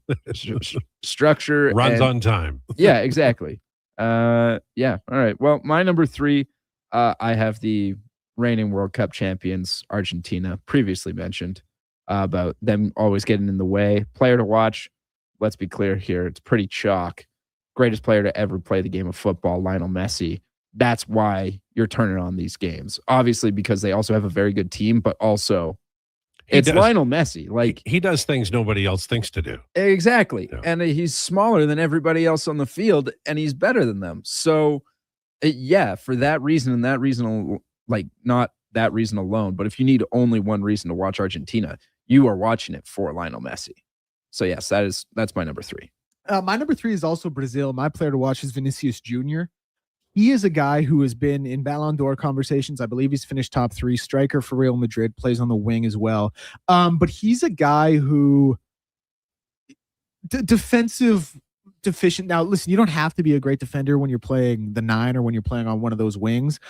K: Structure
J: runs on time.
K: Yeah, exactly. Yeah. All right. Well, my number 3, I have the reigning World Cup champions, Argentina, previously mentioned about them always getting in the way. Player to watch, let's be clear here, it's pretty chalk. Greatest player to ever play the game of football, Lionel Messi. That's why you're turning on these games. Obviously, because they also have a very good team, but also Lionel Messi. Like
J: he does things nobody else thinks to do.
K: Exactly.
J: Yeah.
K: And he's smaller than everybody else on the field, and he's better than them. So, yeah, for that reason and that reason, not that reason alone, but if you need only one reason to watch Argentina, you are watching it for Lionel Messi. So yes, that's my number 3.
L: My number 3 is also Brazil. My player to watch is Vinicius Jr. He is a guy who has been in Ballon d'Or conversations. I believe he's finished top 3, striker for Real Madrid, plays on the wing as well. But he's a guy who defensive deficient. Now, listen, you don't have to be a great defender when you're playing the 9 or when you're playing on one of those wings.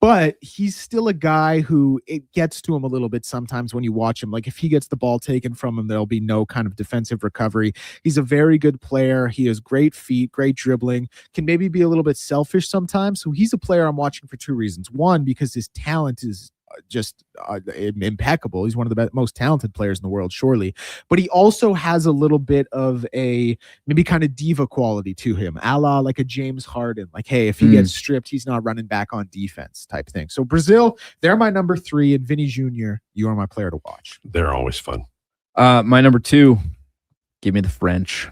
L: But he's still a guy who it gets to him a little bit sometimes when you watch him. Like if he gets the ball taken from him, there'll be no kind of defensive recovery. He's a very good player. He has great feet, great dribbling, can maybe be a little bit selfish sometimes. So he's a player I'm watching for 2 reasons. One, because his talent is just impeccable. He's one of the most talented players in the world, surely. But he also has a little bit of a maybe kind of diva quality to him, a la like a James Harden. Like, hey, if he gets stripped, he's not running back on defense type thing. So Brazil, they're my number 3, and Vinny Jr., you are my player to watch.
J: They're always fun.
K: My number 2, give me the French.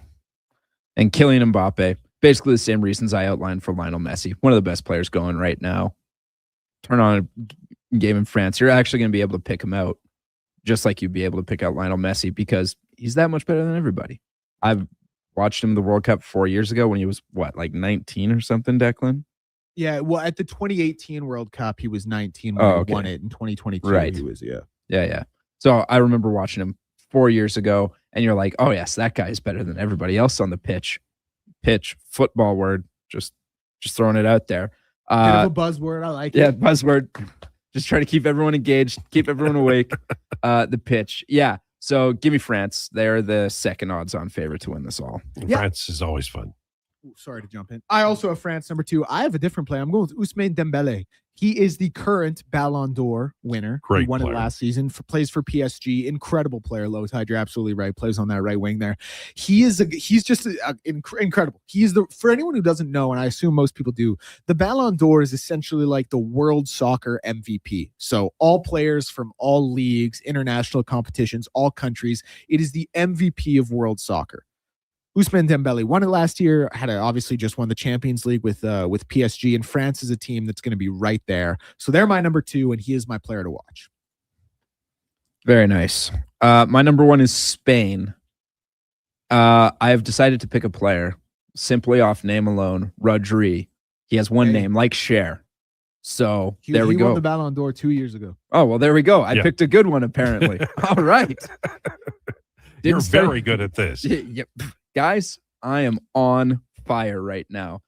K: And Kylian Mbappe. Basically the same reasons I outlined for Lionel Messi. One of the best players going right now. Turn on a game in France. You're actually going to be able to pick him out just like you'd be able to pick out Lionel Messi because he's that much better than everybody. I've watched him in the World Cup 4 years ago when he was, like 19 or something, Declan?
L: Yeah, well, at the 2018 World Cup, he was 19 when he won it. In 2022, he was,
K: Yeah. So I remember watching him 4 years ago, and you're like, oh, yes, that guy is better than everybody else on the pitch. Football word, just throwing it out there.
L: Bit of a buzzword. I like it.
K: Yeah, buzzword. Just try to keep everyone engaged, keep everyone awake. The pitch. Yeah. So give me France. They're the second odds-on favorite to win this all.
J: France is always fun.
L: Ooh, sorry to jump in. I also have France number 2. I have a different play. I'm going with Ousmane Dembele. He is the current Ballon d'Or winner.
J: Great
L: He won
J: player.
L: it last season. Plays for PSG. Incredible player. Lowetide, you're absolutely right. Plays on that right wing there. He's just incredible. For anyone who doesn't know, and I assume most people do, the Ballon d'Or is essentially like the world soccer MVP. So all players from all leagues, international competitions, all countries. It is the MVP of world soccer. Ousmane Dembele won it last year, obviously just won the Champions League with PSG, and France is a team that's going to be right there. So they're my number 2, and he is my player to watch.
K: Very nice. My number 1 is Spain. I have decided to pick a player simply off name alone, Rodri. He has one name, like Cher. So there we go.
L: He won the Ballon d'Or 2 years ago.
K: Oh, well, there we go. I picked a good one, apparently. All right.
J: You're very good at this.
K: Yep. Guys, I am on fire right now.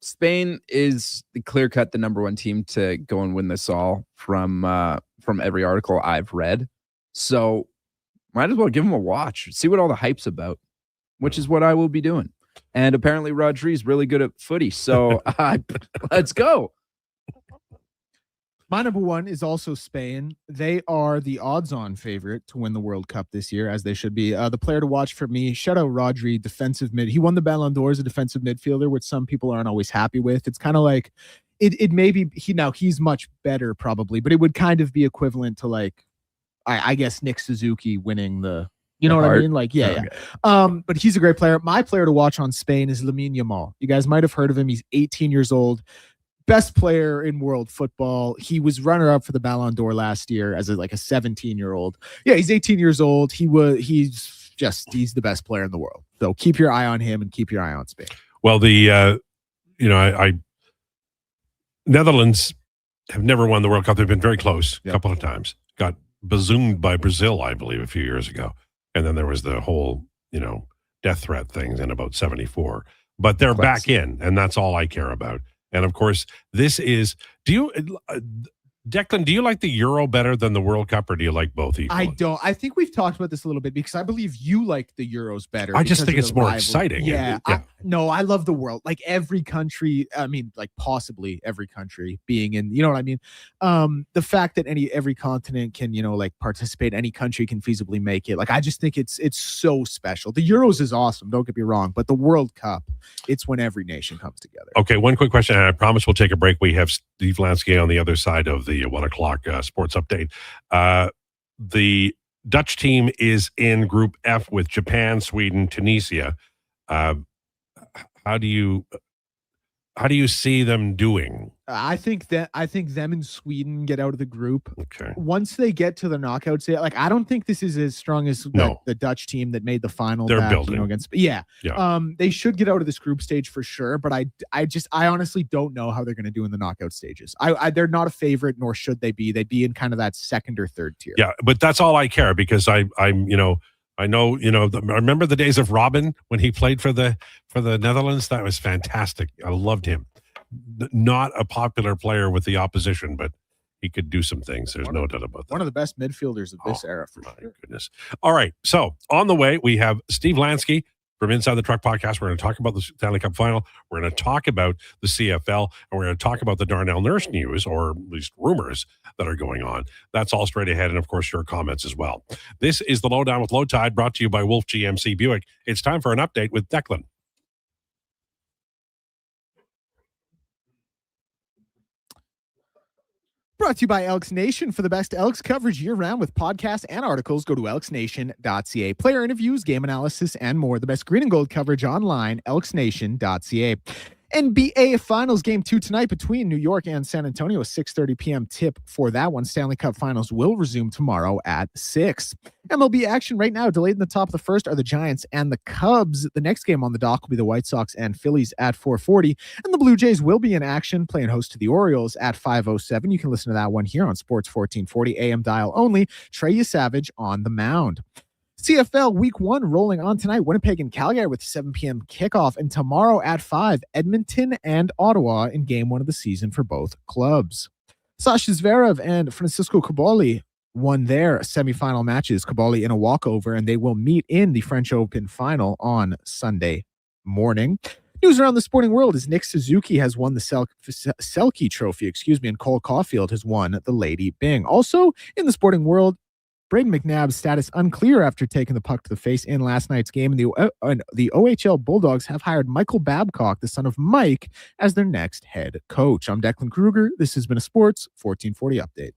K: Spain is the clear-cut the number 1 team to go and win this all from every article I've read. So might as well give them a watch, see what all the hype's about, which is what I will be doing. And apparently Rodri's really good at footy, so let's go.
L: My number 1 is also Spain. They are the odds-on favorite to win the World Cup this year, as they should be. The player to watch for me, shout out Rodri, defensive mid. He won the Ballon d'Or as a defensive midfielder, which some people aren't always happy with. It's kind of like, it may be, he's much better probably, but it would kind of be equivalent to like, I guess Nick Suzuki winning the, you know what I mean? Like, yeah. But he's a great player. My player to watch on Spain is Lamine Yamal. You guys might have heard of him. He's 18 years old. Best player in world football. He was runner-up for the Ballon d'Or last year as a 17-year-old. Yeah, he's 18 years old. He's the best player in the world. So keep your eye on him and keep your eye on Spain.
J: Well, Netherlands have never won the World Cup. They've been very close a couple of times. Got bazoomed by Brazil, I believe, a few years ago. And then there was the whole, death threat things in about 74. But they're back in, and that's all I care about. And of course, this is, Declan, do you like the Euro better than the World Cup, or do you like both equally?
L: I don't. I think we've talked about this a little bit because I believe you like the Euros better.
J: I just think it's more exciting.
L: Yeah. I love the world. Like every country, possibly every country being in, you know what I mean? The fact that every continent can, participate, any country can feasibly make it. Like, I just think it's so special. The Euros is awesome. Don't get me wrong. But the World Cup, it's when every nation comes together.
J: Okay. One quick question. And I promise we'll take a break. We have Steve Lansky on the other side of the 1 o'clock sports update. The Dutch team is in Group F with Japan, Sweden, Tunisia. How do you see them doing?
L: I think them and Sweden get out of the group.
J: Okay.
L: Once they get to the knockout stage, I don't think this is as strong as the Dutch team that made the final.
J: They're building
L: against. Yeah. They should get out of this group stage for sure. But I honestly don't know how they're going to do in the knockout stages. They're not a favorite, nor should they be. They'd be in kind of that second or third tier.
J: Yeah, but that's all I care because I know, I remember the days of Robin when he played for the Netherlands. That was fantastic. I loved him. Not a popular player with the opposition, but he could do some things. There's no doubt about that.
L: One of the best midfielders of this era, for
J: my
L: sure.
J: Goodness. All right. So on the way, we have Steve Lansky, from Inside the Truck Podcast. We're going to talk about the Stanley Cup Final. We're going to talk about the CFL, and we're going to talk about the Darnell Nurse news, or at least rumors that are going on. That's all straight ahead, and of course, your comments as well. This is the Lowdown with Lowetide, brought to you by Wolf GMC Buick. It's time for an update with Declan.
L: Brought to you by Elks Nation. For the best Elks coverage year-round with podcasts and articles, go to elksnation.ca. Player interviews, game analysis, and more. The best green and gold coverage online, elksnation.ca. NBA Finals Game 2 tonight between New York and San Antonio. A 6:30 p.m. tip for that one. Stanley Cup Finals will resume tomorrow at 6. MLB action right now, delayed in the top of the first, are the Giants and the Cubs. The next game on the dock will be the White Sox and Phillies at 4:40. And the Blue Jays will be in action, playing host to the Orioles at 5:07. You can listen to that one here on Sports 1440 AM dial only. Trey Savage on the mound. CFL Week 1 rolling on tonight. Winnipeg and Calgary with 7 p.m. kickoff. And tomorrow at 5, Edmonton and Ottawa in Game 1 of the season for both clubs. Sasha Zverev and Francisco Caboli won their semifinal matches. Caboli in a walkover, and they will meet in the French Open final on Sunday morning. News around the sporting world is Nick Suzuki has won the Selke Trophy, and Cole Caulfield has won the Lady Byng. Also in the sporting world, Braden McNabb's status unclear after taking the puck to the face in last night's game. And the OHL Bulldogs have hired Michael Babcock, the son of Mike, as their next head coach. I'm Declan Krueger. This has been a Sports 1440 update.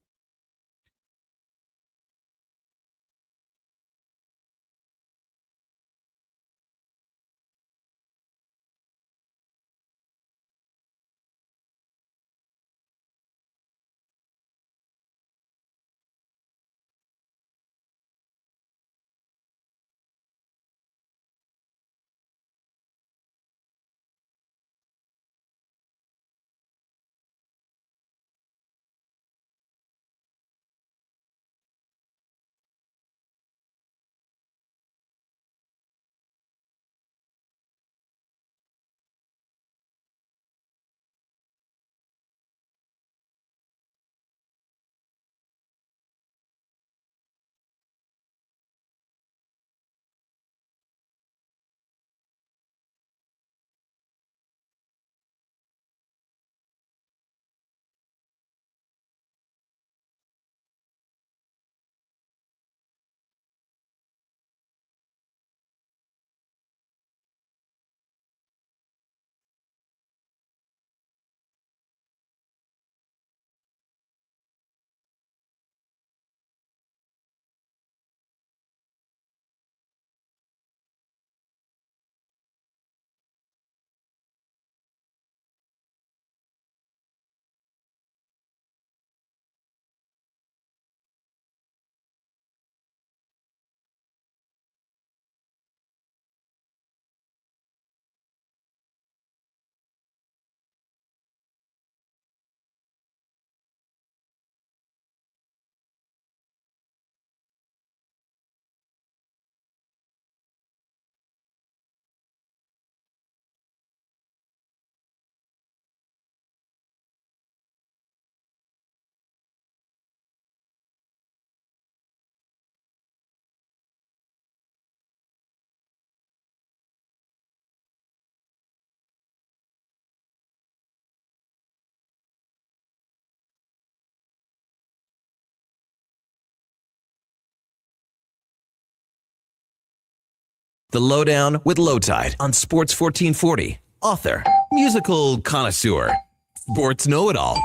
C: The Lowdown with Lowetide on Sports 1440. Author, musical connoisseur, sports know-it-all.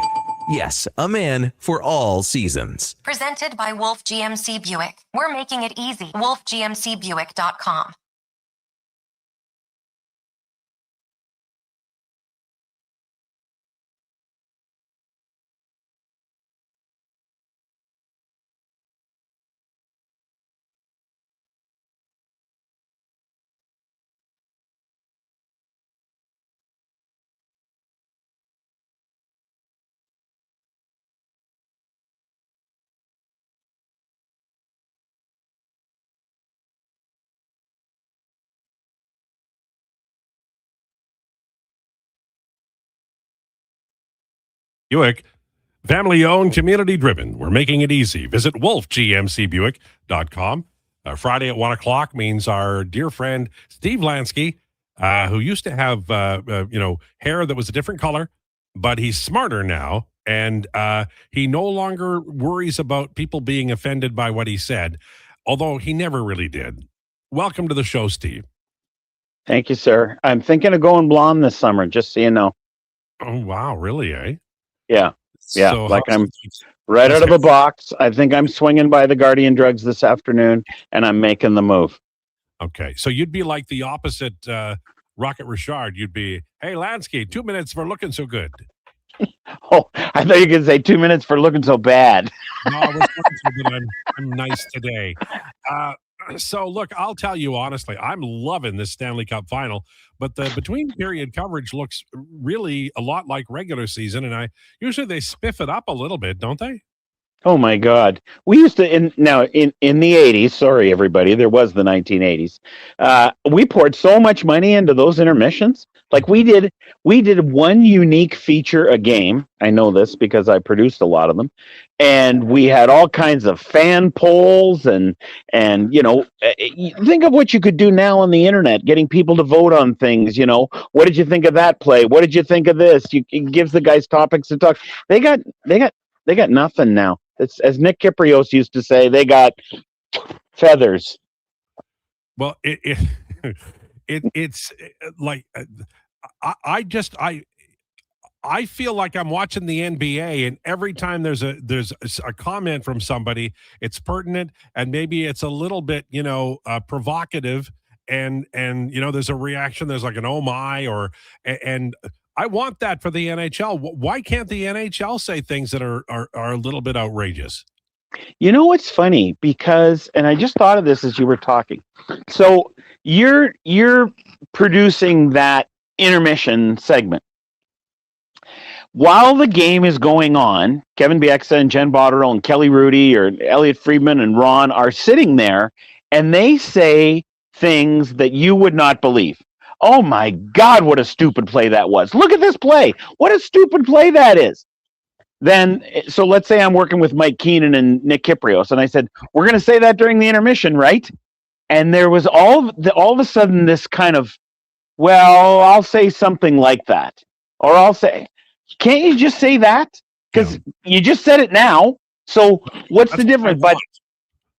C: Yes, a man for all seasons.
I: Presented by Wolf GMC Buick. We're making it easy. WolfGMCBuick.com.
J: Buick, family owned, community driven. We're making it easy. Visit wolfgmcbuick.com. Friday at 1 o'clock means our dear friend Steve Lansky, who used to have hair that was a different color, but he's smarter now, and he no longer worries about people being offended by what he said, although he never really did. Welcome to the show, Steve.
A: Thank you, sir. I'm thinking of going blonde this summer, just so you know.
J: Oh, wow. Really, eh?
A: Yeah. Yeah.
J: So
A: like I'm right out of the box. I think I'm swinging by the Guardian Drugs this afternoon, and I'm making the move.
J: Okay. So you'd be like the opposite Rocket Richard. You'd be, hey, Lansky, 2 minutes for looking so good.
A: Oh, I thought you could say 2 minutes for looking so bad.
J: No, I was looking so good. I'm nice today. So, look, I'll tell you honestly, I'm loving this Stanley Cup final, but the between period coverage looks really a lot like regular season, and usually they spiff it up a little bit, don't they?
A: Oh my God. We used to in the 80s, sorry everybody, there was the 1980s. We poured so much money into those intermissions. Like we did one unique feature a game. I know this because I produced a lot of them. And we had all kinds of fan polls and think of what you could do now on the internet, getting people to vote on things, what did you think of that play? What did you think of this? It gives the guys topics to talk. They got nothing now. It's, as Nick Kiprios used to say, they got feathers.
J: Well, it's like I feel like I'm watching the NBA, and every time there's a comment from somebody, it's pertinent and maybe it's a little bit provocative, and there's a reaction. There's like an oh my and I want that for the NHL. Why can't the NHL say things that are a little bit outrageous?
A: You know what's funny? Because, and I just thought of this as you were talking. So you're producing that intermission segment. While the game is going on, Kevin Bieksa and Jen Botterill and Kelly Rudy or Elliot Friedman and Ron are sitting there, and they say things that you would not believe. Oh my God, what a stupid play that was. Look at this play. What a stupid play that is. Then, so let's say I'm working with Mike Keenan and Nick Kiprios, and I said, we're going to say that during the intermission, right? And there was all of a sudden this kind of, well, I'll say something like that. Or I'll say, can't you just say that? Because you just said it now. So what's the difference? But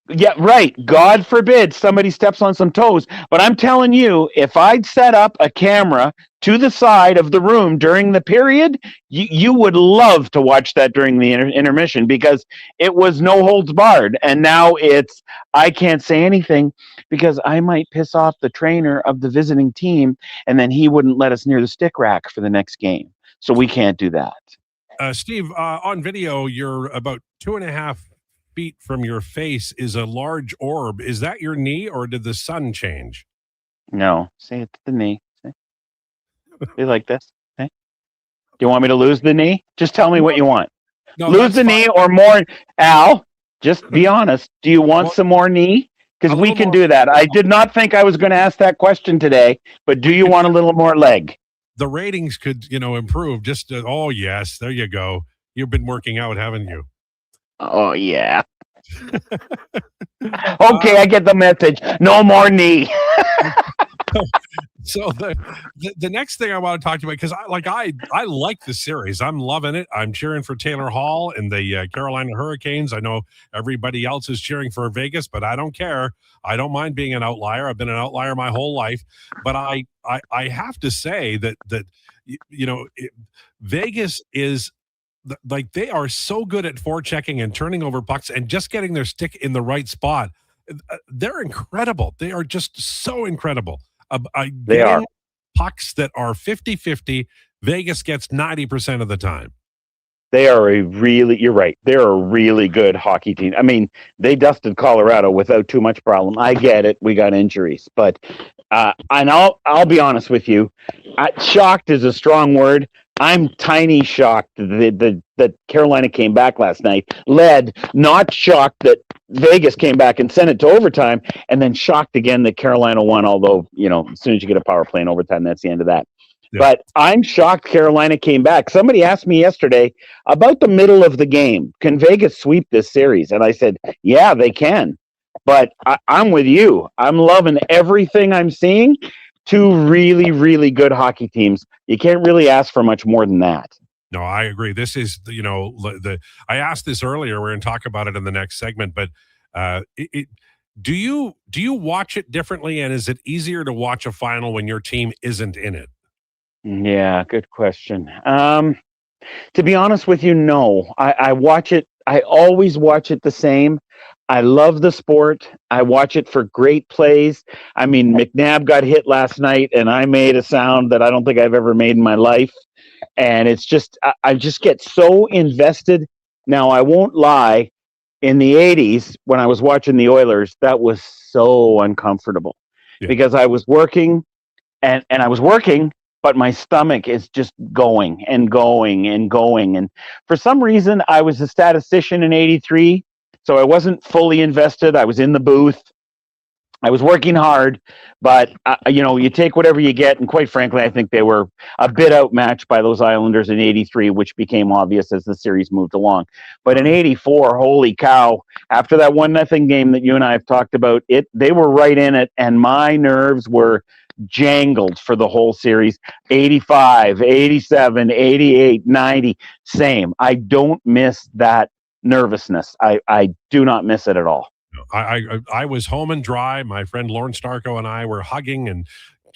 A: yeah, right. God forbid somebody steps on some toes. But I'm telling you, if I'd set up a camera to the side of the room during the period, you would love to watch that during the intermission, because it was no holds barred. And now it's, I can't say anything because I might piss off the trainer of the visiting team, and then he wouldn't let us near the stick rack for the next game. So we can't do that.
J: Steve, on video, you're about 2.5 feet from your face is a large orb. Is that your knee, or did the sun change?
A: No, see, it's the knee. See? You like this? Okay. Do you want me to lose the knee? Just tell me what you want.
J: No,
A: lose the knee or more. Al, just be honest. Do you want some more knee? Because we can do that. I did not think I was going to ask that question today, but do you want a little more leg?
J: The ratings could, improve. Just, oh, yes, there you go. You've been working out, haven't you?
A: Oh, yeah. Okay, I get the message. No more knee.
J: So the next thing I want to talk to you about, because I like the series. I'm loving it. I'm cheering for Taylor Hall and the Carolina Hurricanes. I know everybody else is cheering for Vegas, but I don't care. I don't mind being an outlier. I've been an outlier my whole life. But I have to say that Vegas is, like, they are so good at forechecking and turning over pucks and just getting their stick in the right spot. They're incredible. They are just so incredible. They are pucks that are 50-50. Vegas gets 90% of the time.
A: They are you're right. They're a really good hockey team. I mean, they dusted Colorado without too much problem. I get it. We got injuries, but and I'll be honest with you. Shocked is a strong word. I'm tiny shocked that Carolina came back last night. Not shocked that Vegas came back and sent it to overtime, and then shocked again that Carolina won, although, as soon as you get a power play in overtime, that's the end of that. Yeah. But I'm shocked Carolina came back. Somebody asked me yesterday about the middle of the game. Can Vegas sweep this series? And I said, yeah, they can. But I'm with you. I'm loving everything I'm seeing. Two really, really good hockey teams. You can't really ask for much more than that.
J: No, I agree. This is, I asked this earlier. We're going to talk about it in the next segment, but do you watch it differently, and is it easier to watch a final when your team isn't in it?
A: Yeah, good question. To be honest with you, no. I watch it. I always watch it the same. I love the sport. I watch it for great plays. I mean, McNabb got hit last night, and I made a sound that I don't think I've ever made in my life. And it's just, I just get so invested. Now, I won't lie. In the 80s, when I was watching the Oilers, that was so uncomfortable because I was working and I was working, but my stomach is just going and going and going. And for some reason, I was a statistician in 83, so I wasn't fully invested. I was in the booth. I was working hard, but you take whatever you get. And quite frankly, I think they were a bit outmatched by those Islanders in 83, which became obvious as the series moved along. But in 84, holy cow, after that 1-0 game that you and I have talked about, they were right in it. And my nerves were jangled for the whole series. 85, 87, 88, 90, same. I don't miss that nervousness. I do not miss it at all.
J: I was home and dry. My friend Lauren Starko and I were hugging and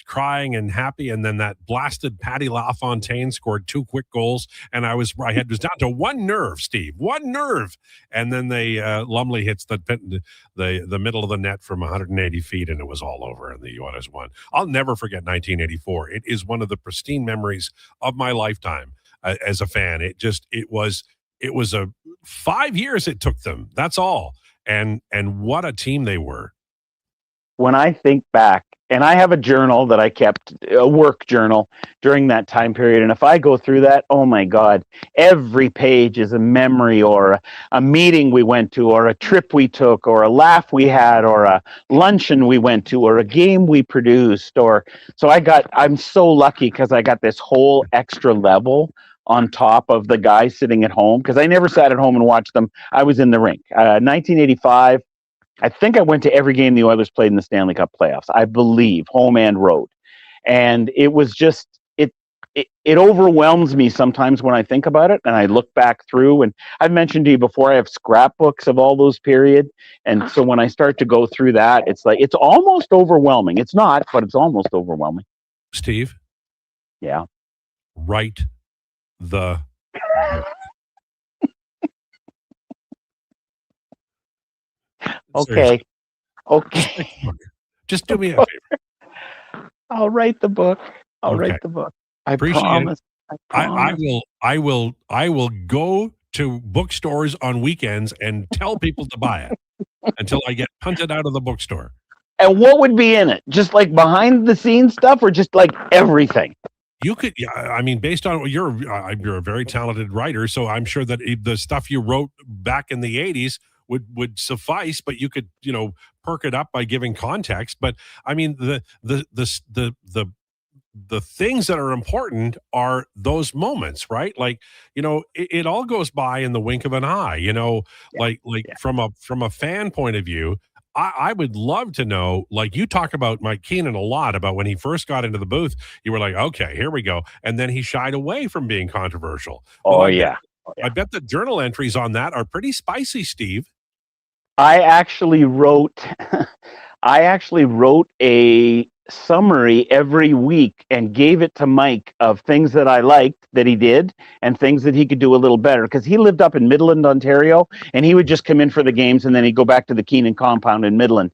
J: crying and happy. And then that blasted Patty LaFontaine scored 2 quick goals. And I was down to one nerve, Steve, one nerve. And then Lumley hits the middle of the net from 180 feet, and it was all over, and the Oilers won. I'll never forget 1984. It is one of the pristine memories of my lifetime as a fan. It was 5 years it took them. That's all. And what a team they were.
A: When I think back, and I have a journal that I kept, a work journal during that time period, and if I go through that, oh my God, every page is a memory or a meeting we went to or a trip we took or a laugh we had or a luncheon we went to or a game we produced. I'm so lucky because I got this whole extra level on top of the guys sitting at home, because I never sat at home and watched them. I was in the rink. 1985, I think I went to every game the Oilers played in the Stanley Cup playoffs, I believe, home and road. And it was just, it overwhelms me sometimes when I think about it and I look back through. And I've mentioned to you before, I have scrapbooks of all those periods. And so when I start to go through that, it's almost overwhelming. It's not, but it's almost overwhelming.
J: Steve?
A: Yeah.
J: Right. The
A: okay.
J: Just do me a favor.
A: I'll write the book. I
J: Appreciate
A: promise.
J: It. I will go to bookstores on weekends and tell people to buy it until I get punted out of the bookstore.
A: And what would be in it? Just like behind the scenes stuff, or just like everything?
J: You could, I mean, based on you're a very talented writer, so I'm sure that the stuff you wrote back in the 80s would suffice, but you could, perk it up by giving context. But I mean, the things that are important are those moments, right? Like, it all goes by in the wink of an eye, from a fan point of view. I would love to know, like you talk about Mike Keenan a lot, about when he first got into the booth, you were like, okay, here we go. And then he shied away from being controversial. I bet the journal entries on that are pretty spicy, Steve.
A: I actually wrote a summary every week and gave it to Mike of things that I liked that he did and things that he could do a little better, because he lived up in Midland, Ontario, and he would just come in for the games and then he'd go back to the Keenan compound in Midland.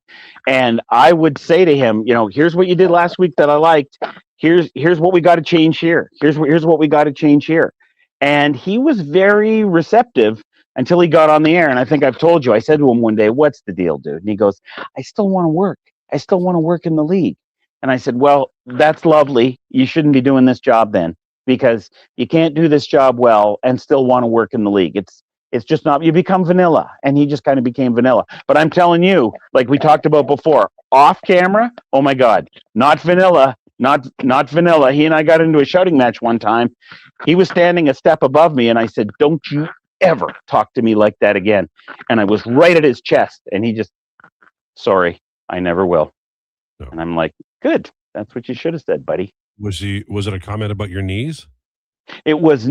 A: And I would say to him, here's what you did last week that I liked. Here's what we got to change here. Here's what we got to change here. And he was very receptive until he got on the air. And I think I've told you, I said to him one day, "What's the deal, dude?" And he goes, "I still want to work. I still want to work in the league." And I said, "Well, that's lovely. You shouldn't be doing this job then, because you can't do this job well and still want to work in the league. It's just not, you become vanilla." And he just kind of became vanilla. But I'm telling you, like we talked about before, off camera, oh my God, not vanilla, not vanilla. He and I got into a shouting match one time. He was standing a step above me and I said, "Don't you ever talk to me like that again." And I was right at his chest, and he just sorry, I never will. No. And I'm like, good. That's what you should have said, buddy.
J: Was it a comment about your knees?
A: It was.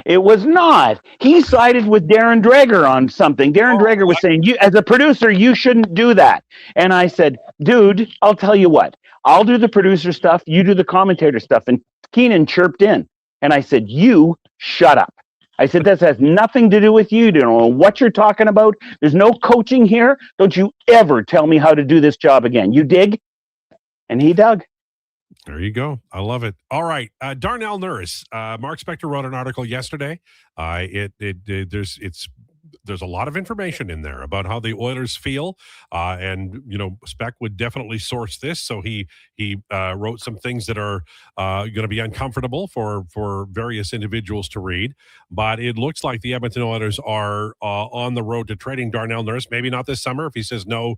A: It was not. He sided with Darren Dreger on something. Darren Dreger was saying, "You, as a producer, you shouldn't do that." And I said, "Dude, I'll tell you what. I'll do the producer stuff. You do the commentator stuff." And Keenan chirped in, and I said, "You shut up." I said, "This has nothing to do with you. You don't know what you're talking about. There's no coaching here. Don't you ever tell me how to do this job again. You dig?" And he dug.
J: There you go. I love it. All right. Darnell Nurse. Mark Spector wrote an article yesterday. There's a lot of information in there about how the Oilers feel. And, Spec would definitely source this. So he wrote some things that are going to be uncomfortable for various individuals to read. But it looks like the Edmonton Oilers are on the road to trading Darnell Nurse. Maybe not this summer if he says no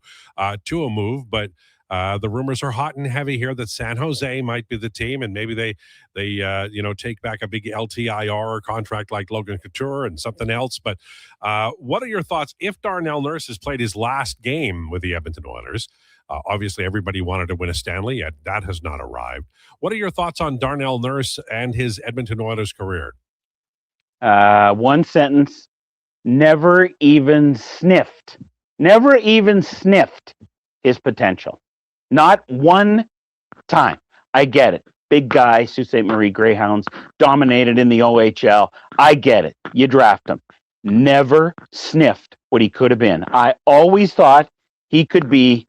J: to a move, but the rumors are hot and heavy here that San Jose might be the team, and maybe they take back a big LTIR contract like Logan Couture and something else. But what are your thoughts if Darnell Nurse has played his last game with the Edmonton Oilers? Obviously, everybody wanted to win a Stanley, yet that has not arrived. What are your thoughts on Darnell Nurse and his Edmonton Oilers career?
A: One sentence: never even sniffed his potential. Not one time. I get it. Big guy, Sault Ste. Marie Greyhounds, dominated in the OHL. I get it. You draft him. Never sniffed what he could have been. I always thought he could be,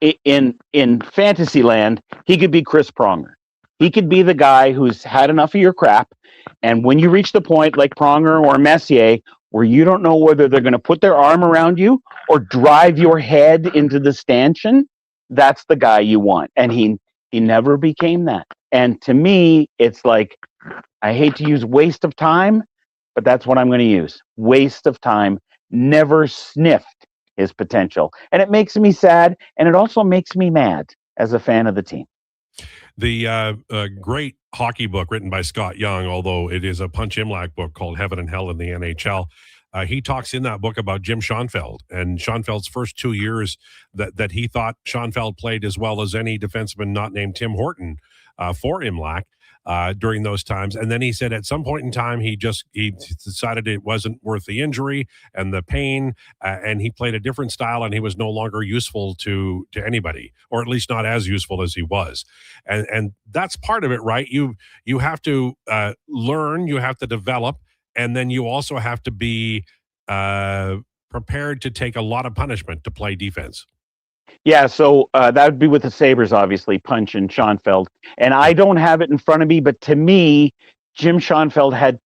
A: in fantasy land, he could be Chris Pronger. He could be the guy who's had enough of your crap, and when you reach the point like Pronger or Messier, where you don't know whether they're going to put their arm around you or drive your head into the stanchion, that's the guy you want. And he never became that. And to me, it's like, I hate to use waste of time, but that's what I'm going to use. Waste of time. Never sniffed his potential. And it makes me sad, and it also makes me mad as a fan of the team.
J: The great hockey book written by Scott Young, although it is a Punch Imlach book called Heaven and Hell in the NHL, he talks in that book about Jim Schoenfeld and Schoenfeld's first 2 years that he thought Schoenfeld played as well as any defenseman not named Tim Horton for Imlach during those times. And then he said at some point in time, he decided it wasn't worth the injury and the pain, and he played a different style, and he was no longer useful to anybody, or at least not as useful as he was. And that's part of it, right? You have to learn, you have to develop, and then you also have to be prepared to take a lot of punishment to play defense.
A: Yeah, so that would be with the Sabres, obviously, Punch and Schoenfeld. And I don't have it in front of me, but to me, Jim Schoenfeld had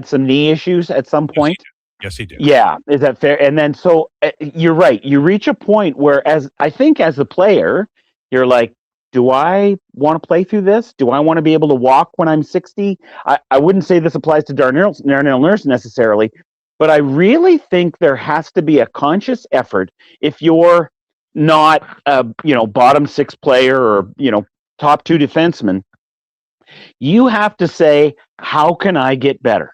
A: some knee issues at some point.
J: Yes, he did.
A: Yeah, is that fair? And then, so you're right. You reach a point where, as a player, you're like, do I want to play through this? Do I want to be able to walk when I'm 60? I wouldn't say this applies to Darnell Nurse necessarily, but I really think there has to be a conscious effort if you're not a bottom six player or top two defenseman. You have to say, how can I get better?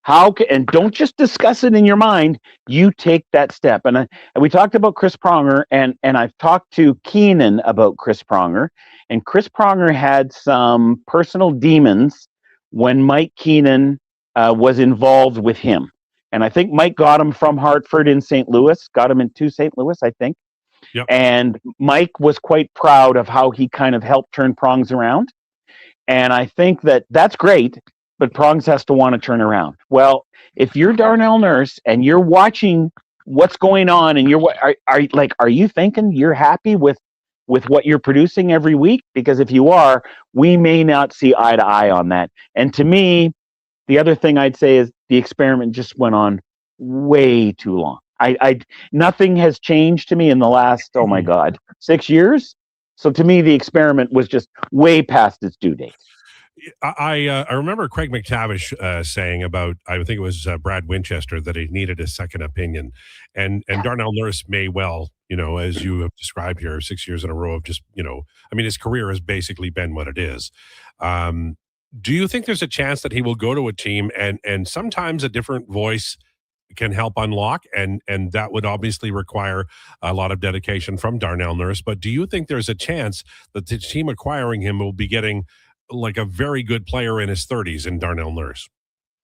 A: And don't just discuss it in your mind. You take that step. And we talked about Chris Pronger, and I've talked to Keenan about Chris Pronger, and Chris Pronger had some personal demons when Mike Keenan was involved with him. And I think Mike got him from Hartford in St. Louis, got him into St. Louis, I think.
J: Yep.
A: And Mike was quite proud of how he kind of helped turn Prongs around. And I think that's great, but Prongs has to want to turn around. Well, if you're Darnell Nurse and you're watching what's going on, and are you thinking you're happy with what you're producing every week? Because if you are, we may not see eye to eye on that. And to me, the other thing I'd say is the experiment just went on way too long. Nothing has changed to me in the last, 6 years. So to me, the experiment was just way past its due date.
J: I remember Craig McTavish saying about, I think it was Brad Winchester, that he needed a second opinion. And Darnell Nurse may well, as you have described here, 6 years in a row of just, his career has basically been what it is. Do you think there's a chance that he will go to a team and sometimes a different voice can help unlock, and that would obviously require a lot of dedication from Darnell Nurse. But do you think there's a chance that the team acquiring him will be getting like a very good player in his 30s in Darnell Nurse?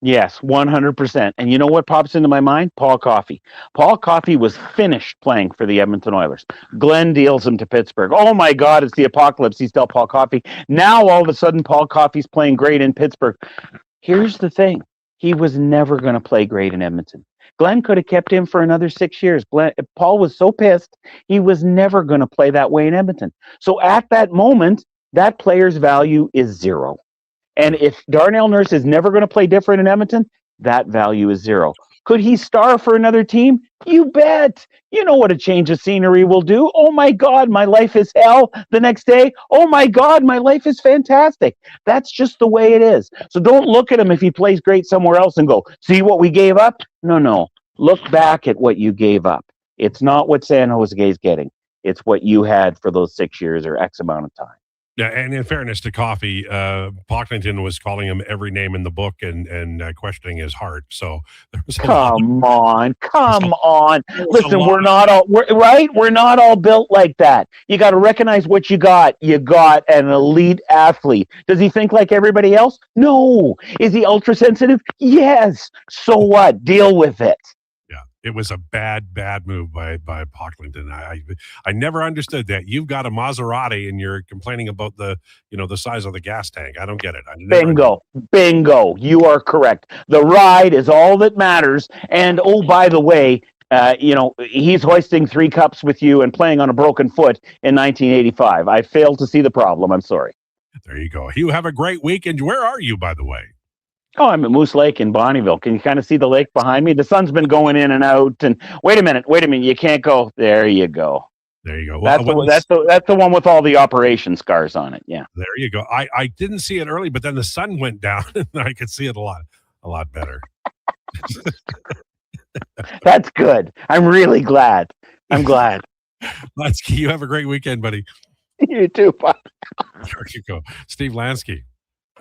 A: Yes, 100%. And you know what pops into my mind? Paul Coffey. Paul Coffey was finished playing for the Edmonton Oilers. Glenn deals him to Pittsburgh. Oh my God, it's the apocalypse. He's still Paul Coffey. Now all of a sudden, Paul Coffey's playing great in Pittsburgh. Here's the thing. He was never going to play great in Edmonton. Glenn could have kept him for another 6 years. Paul was so pissed, he was never going to play that way in Edmonton. So at that moment, that player's value is zero. And if Darnell Nurse is never going to play different in Edmonton, that value is zero. Could he star for another team? You bet. You know what a change of scenery will do. Oh my God, my life is hell the next day. Oh my God, my life is fantastic. That's just the way it is. So don't look at him if he plays great somewhere else and go, see what we gave up? No. Look back at what you gave up. It's not what San Jose is getting. It's what you had for those 6 years or X amount of time.
J: Yeah, and in fairness to Coffey, Pocklington was calling him every name in the book and questioning his heart. So there was
A: come on. Listen, we're not all built like that. You got to recognize what you got. You got an elite athlete. Does he think like everybody else? No. Is he ultra sensitive? Yes. So what? Deal with it.
J: It was a bad move by Pocklington. I never understood that. You've got a Maserati and you're complaining about the size of the gas tank. I don't get it.
A: Bingo. You are correct. The ride is all that matters. And oh, by the way, he's hoisting 3 cups with you and playing on a broken foot in 1985. I failed to see the problem. I'm sorry.
J: There you go. You have a great weekend. Where are you, by the way?
A: Oh, I'm at Moose Lake in Bonneville. Can you kind of see the lake behind me? The sun's been going in and out. And wait a minute. You can't go. There you go.
J: Well,
A: that's the one with all the operation scars on it. Yeah.
J: There you go. I didn't see it early, but then the sun went down and I could see it a lot better.
A: That's good. I'm really glad. I'm glad.
J: You have a great weekend, buddy.
A: You too. Bye.
J: There you go. Steve Lansky.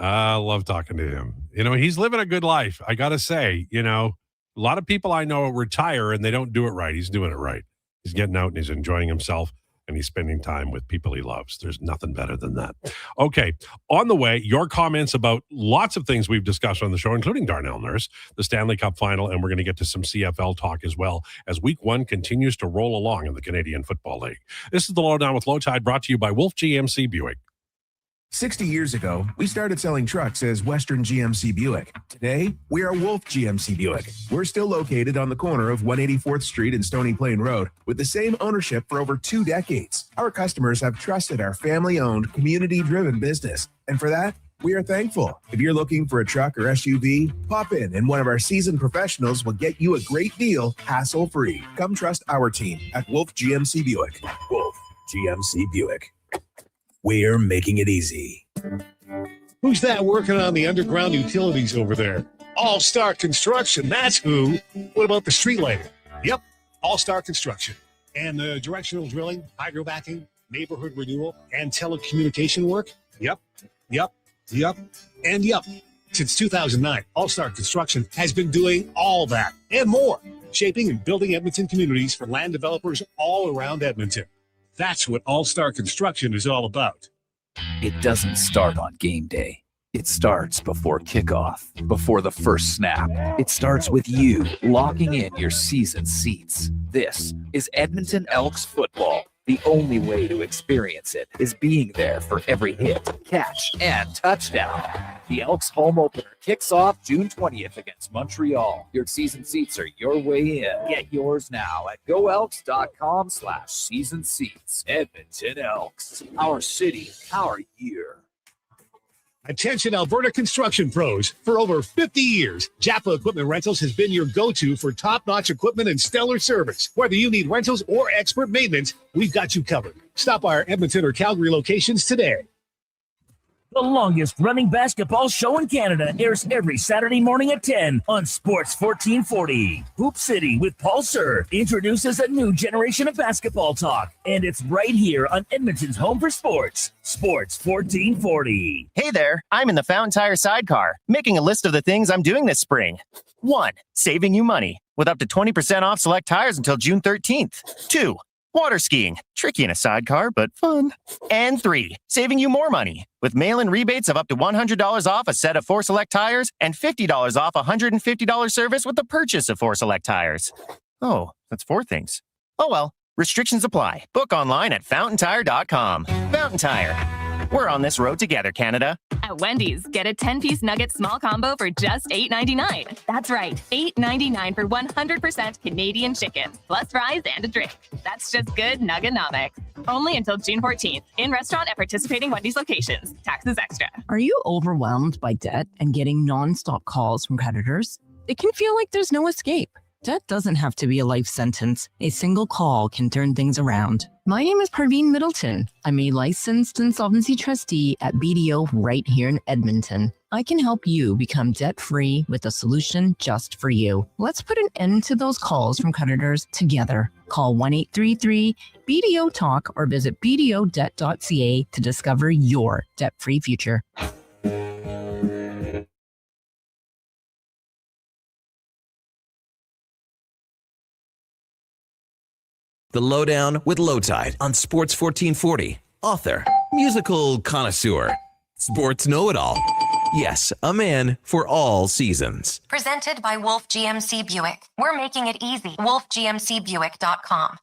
J: I love talking to him. He's living a good life. I got to say, a lot of people I know retire and they don't do it right. He's doing it right. He's getting out and he's enjoying himself and he's spending time with people he loves. There's nothing better than that. Okay. On the way, your comments about lots of things we've discussed on the show, including Darnell Nurse, the Stanley Cup final, and we're going to get to some CFL talk as well as week 1 continues to roll along in the Canadian Football League. This is the Lowdown with Lowetide, brought to you by Wolf GMC Buick.
B: 60 years ago, we started selling trucks as Western GMC Buick. Today, we are Wolf GMC Buick. We're still located on the corner of 184th Street and Stony Plain Road with the same ownership for over 2 decades. Our customers have trusted our family-owned, community-driven business. And for that, we are thankful. If you're looking for a truck or SUV, pop in and one of our seasoned professionals will get you a great deal, hassle-free. Come trust our team at Wolf GMC Buick. Wolf GMC Buick. We're making it easy.
N: Who's that working on the underground utilities over there? All Star Construction, that's who. What about the street lighting? Yep, All Star Construction. And the directional drilling, hydrovacking, neighborhood renewal, and telecommunication work? Yep. Since 2009, All Star Construction has been doing all that and more, shaping and building Edmonton communities for land developers all around Edmonton. That's what All-Star Construction is all about.
V: It doesn't start on game day. It starts before kickoff, before the first snap. It starts with you locking in your season seats. This is Edmonton Elks football. The only way to experience it is being there for every hit, catch, and touchdown. The Elks home opener kicks off June 20th against Montreal. Your season seats are your way in. Get yours now at goelks.com/season seats. Edmonton Elks, our city, our year.
N: Attention Alberta construction pros. For over 50 years, Jaffa Equipment Rentals has been your go-to for top-notch equipment and stellar service. Whether you need rentals or expert maintenance, we've got you covered. Stop by our Edmonton or Calgary locations today.
S: The longest running basketball show in Canada airs every Saturday morning at 10 on Sports 1440. Hoop City with Paul Sir introduces a new generation of basketball talk, and it's right here on Edmonton's home for sports, Sports 1440.
D: Hey there, I'm in the Fountain Tire sidecar, making a list of the things I'm doing this spring. 1. Saving you money, with up to 20% off select tires until June 13th. 2. Water skiing, tricky in a sidecar, but fun. And 3, saving you more money with mail-in rebates of up to $100 off a set of 4 select tires and $50 off a $150 service with the purchase of 4 select tires. Oh, that's 4 things. Oh well, restrictions apply. Book online at fountaintire.com. Fountain Tire. We're on this road together, Canada.
F: At Wendy's, get a 10-piece nugget small combo for just $8.99. That's right, $8.99 for 100% Canadian chicken, plus fries and a drink. That's just good nuggenomics. Only until June 14th. In restaurant at participating Wendy's locations. Taxes extra.
W: Are you overwhelmed by debt and getting non-stop calls from creditors? It can feel like there's no escape. Debt doesn't have to be a life sentence. A single call can turn things around. My name is Parveen Middleton. I'm a licensed insolvency trustee at BDO right here in Edmonton. I can help you become debt-free with a solution just for you. Let's put an end to those calls from creditors together. Call 1-833-BDO-TALK or visit bdodebt.ca to discover your debt-free future.
C: The Lowdown with Lowetide on Sports 1440. Author, musical connoisseur, sports know-it-all. Yes, a man for all seasons.
I: Presented by Wolf GMC Buick. We're making it easy. WolfGMCBuick.com.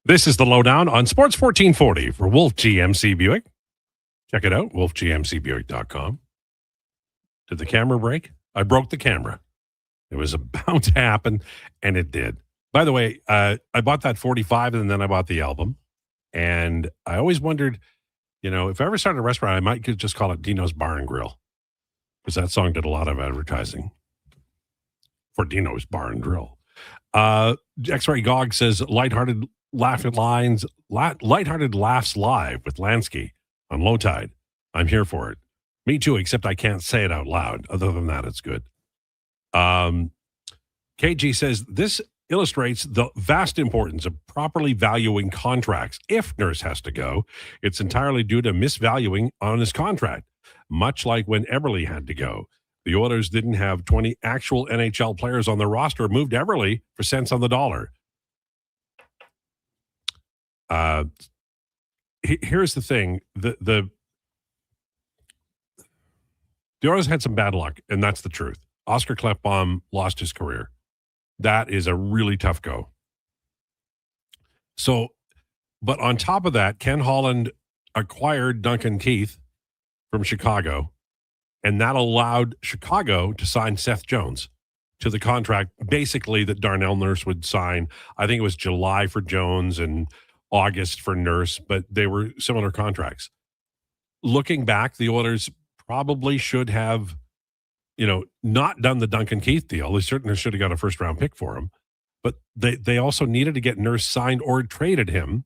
J: This is the Lowdown on Sports 1440 for Wolf GMC Buick. Check it out, wolfgmcbuick.com. Did the camera break? I broke the camera. It was about to happen, and it did. By the way, I bought that 45, and then I bought the album. And I always wondered, if I ever started a restaurant, I might just call it Dino's Bar and Grill, because that song did a lot of advertising for Dino's Bar and Grill. X-Ray Gog says, lighthearted laughs live with Lansky on Lowetide. I'm here for it. Me too, except I can't say it out loud. Other than that, it's good. KG says, this illustrates the vast importance of properly valuing contracts. If Nurse has to go, it's entirely due to misvaluing on his contract, much like when Eberle had to go. The Oilers didn't have 20 actual NHL players on their roster, moved Eberle for cents on the dollar. Here's the thing. The Oilers had some bad luck, and that's the truth. Oscar Klefbom lost his career. That is a really tough go. So, but on top of that, Ken Holland acquired Duncan Keith from Chicago, and that allowed Chicago to sign Seth Jones to the contract, basically, that Darnell Nurse would sign. I think it was July for Jones and August for Nurse, but they were similar contracts. Looking back, the Oilers probably should have, not done the Duncan Keith deal. They certainly should have got a first-round pick for him, but they also needed to get Nurse signed or traded him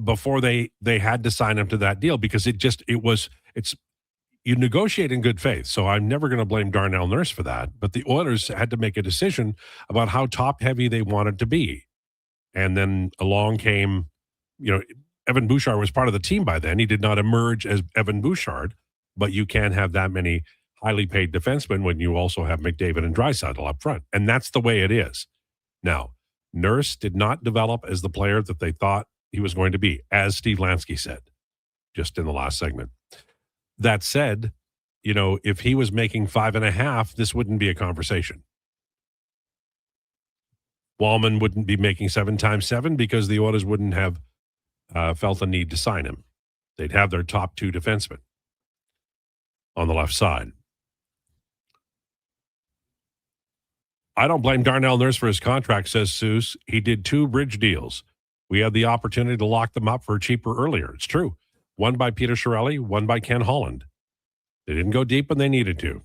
J: before they had to sign him to that deal, because you negotiate in good faith. So I'm never going to blame Darnell Nurse for that, but the Oilers had to make a decision about how top-heavy they wanted to be. And then along came, Evan Bouchard was part of the team by then. He did not emerge as Evan Bouchard, but you can't have that many highly paid defensemen when you also have McDavid and Draisaitl up front. And that's the way it is. Now, Nurse did not develop as the player that they thought he was going to be, as Steve Lansky said, just in the last segment. That said, if he was making 5.5, this wouldn't be a conversation. Wallman wouldn't be making 7 times 7 because the Oilers wouldn't have felt a need to sign him. They'd have their top 2 defensemen on the left side. I don't blame Darnell Nurse for his contract, says Seuss. He did 2 bridge deals. We had the opportunity to lock them up for cheaper earlier. It's true. One by Peter Chiarelli, one by Ken Holland. They didn't go deep when they needed to.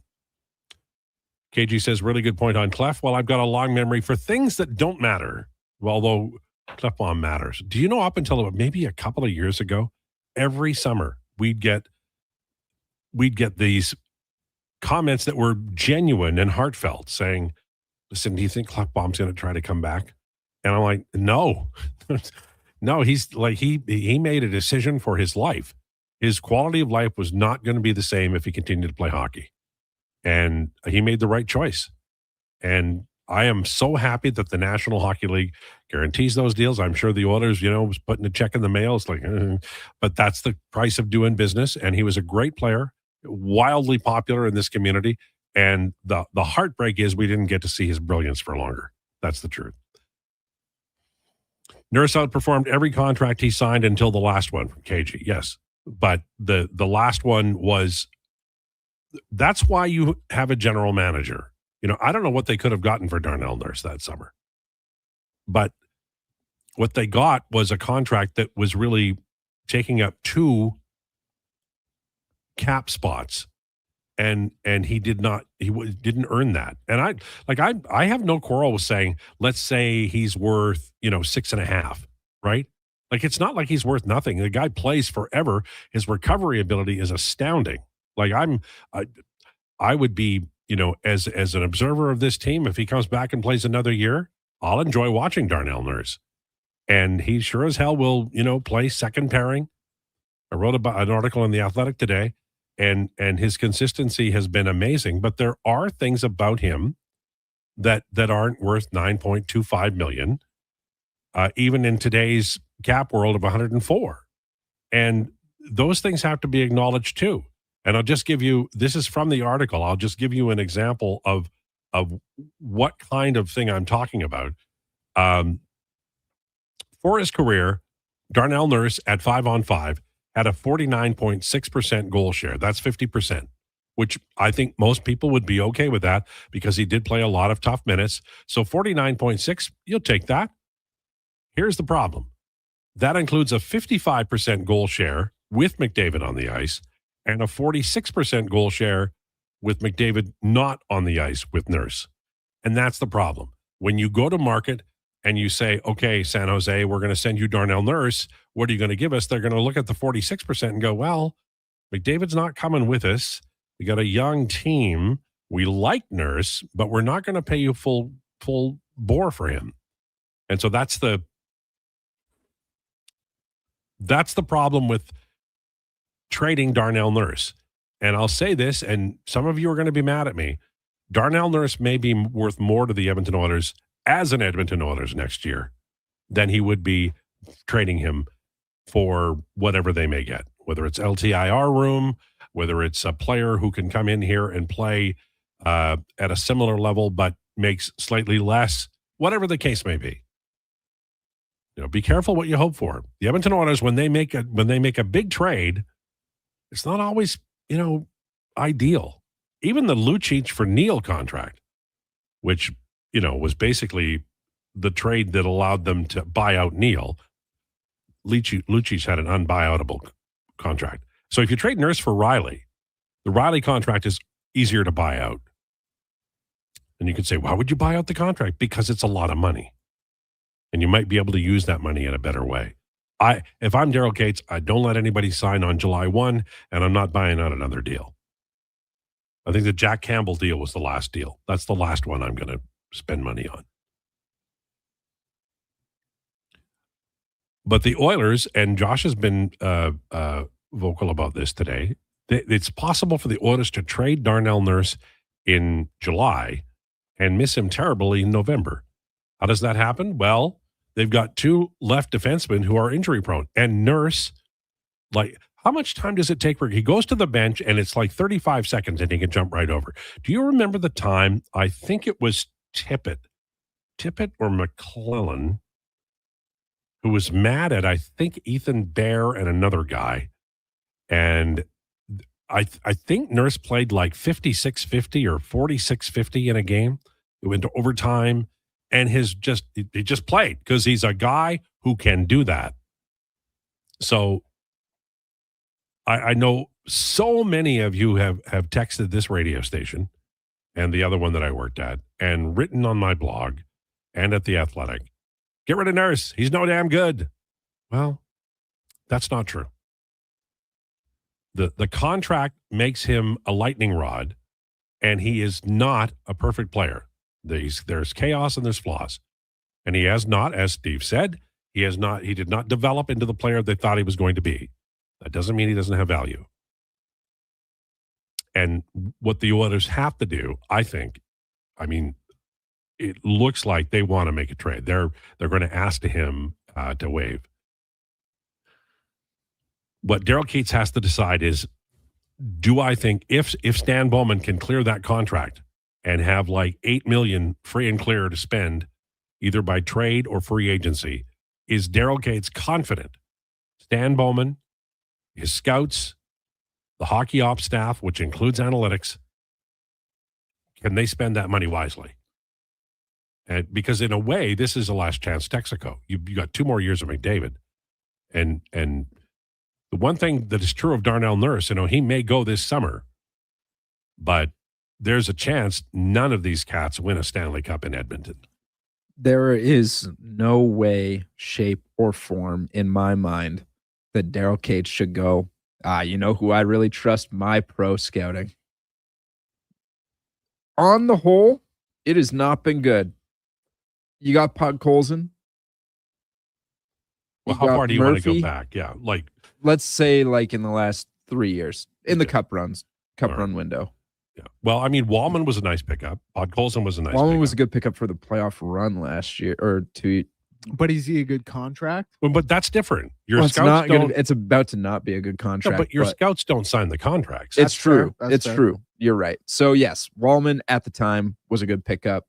J: KG says, really good point on Clef. Well, I've got a long memory for things that don't matter. Well, although Clef matters. Do you know up until maybe a couple of years ago, every summer we'd get these comments that were genuine and heartfelt saying, listen, do you think Klefbom's going to try to come back? And I'm like, no. No, he's like, he made a decision for his life. His quality of life was not going to be the same if he continued to play hockey. And he made the right choice. And I am so happy that the National Hockey League guarantees those deals. I'm sure the Oilers, was putting a check in the mail. It's like, but that's the price of doing business. And he was a great player, wildly popular in this community. And the heartbreak is we didn't get to see his brilliance for longer. That's the truth. Nurse outperformed every contract he signed until the last one from KG. Yes. But the last one was, that's why you have a general manager. I don't know what they could have gotten for Darnell Nurse that summer. But what they got was a contract that was really taking up 2 cap spots. And he didn't earn that. And I have no quarrel with saying, let's say he's worth, 6.5, right? Like, it's not like he's worth nothing. The guy plays forever. His recovery ability is astounding. Like, I would be, as an observer of this team, if he comes back and plays another year, I'll enjoy watching Darnell Nurse. And he sure as hell will, play second pairing. I wrote about an article in The Athletic today, and his consistency has been amazing. But there are things about him that aren't worth $9.25 million, even in today's cap world of 104. And those things have to be acknowledged too. And I'll just give you, this is from the article, I'll just give you an example of what kind of thing I'm talking about. For his career, Darnell Nurse at 5-on-5 had a 49.6% goal share. That's 50%, which I think most people would be okay with that because he did play a lot of tough minutes. So 49.6, you'll take that. Here's the problem. That includes a 55% goal share with McDavid on the ice and a 46% goal share with McDavid not on the ice with Nurse. And that's the problem. When you go to market and you say, okay, San Jose, we're going to send you Darnell Nurse, what are you going to give us? They're going to look at the 46% and go, well, McDavid's not coming with us. We got a young team. We like Nurse, but we're not going to pay you full bore for him. And so that's the problem with trading Darnell Nurse. And I'll say this, and some of you are going to be mad at me. Darnell Nurse may be worth more to the Edmonton Oilers as an Edmonton Oilers next year than he would be trading him for whatever they may get, whether it's LTIR room, whether it's a player who can come in here and play at a similar level but makes slightly less, whatever the case may be. Be careful what you hope for. The Edmonton Oilers, when they make a big trade, it's not always, ideal. Even the Lucic for Neal contract, which, was basically the trade that allowed them to buy out Neal. Lucic had an unbuyoutable contract. So if you trade Nurse for Riley, the Riley contract is easier to buy out. And you could say, why would you buy out the contract? Because it's a lot of money. And you might be able to use that money in a better way. If I'm Daryl Cates, I don't let anybody sign on July 1, and I'm not buying out another deal. I think the Jack Campbell deal was the last deal. That's the last one I'm going to spend money on. But the Oilers, and Josh has been vocal about this today, it's possible for the Oilers to trade Darnell Nurse in July and miss him terribly in November. How does that happen? Well, they've got 2 left defensemen who are injury prone. And Nurse, how much time does it take he goes to the bench and it's like 35 seconds and he can jump right over? Do you remember the time, I think it was Tippett or McClellan, who was mad at, I think, Ethan Bear and another guy. And I think Nurse played like 56-50 or 46-50 in a game. It went to overtime, and he just played because he's a guy who can do that. So I know so many of you have texted this radio station and the other one that I worked at and written on my blog and at The Athletic, get rid of Nurse. He's no damn good. Well, that's not true. The contract makes him a lightning rod, and he is not a perfect player. There's chaos and there's flaws. And he has not, as Steve said, he did not develop into the player they thought he was going to be. That doesn't mean he doesn't have value. And what the Oilers have to do, I think, it looks like they want to make a trade. They're going to ask him to waive. What Daryl Keats has to decide is, do I think if Stan Bowman can clear that contract and have like $8 million free and clear to spend either by trade or free agency, is Daryl Keats confident Stan Bowman, his scouts, the hockey ops staff, which includes analytics, can they spend that money wisely? And because in a way, this is a last chance Texaco. You got 2 more years of McDavid. And the one thing that is true of Darnell Nurse, he may go this summer, but there's a chance none of these cats win a Stanley Cup in Edmonton.
K: There is no way, shape, or form in my mind that Daryl Cates should go, you know who I really trust? My pro scouting. On the whole, it has not been good. You got Podkolzin.
J: Well, how far do you want to go back? Yeah,
K: let's say in the last 3 years in the cup run window.
J: Yeah. Well, Wallman was a nice pickup. Podkolzin was a nice pickup.
K: Wallman was a good pickup for the playoff run last year or 2.
L: But is he a good contract?
J: Well, but that's different.
K: It's about to not be a good contract.
J: No, but your scouts don't sign the contracts.
K: It's true. It's true. You're right. So yes, Wallman at the time was a good pickup.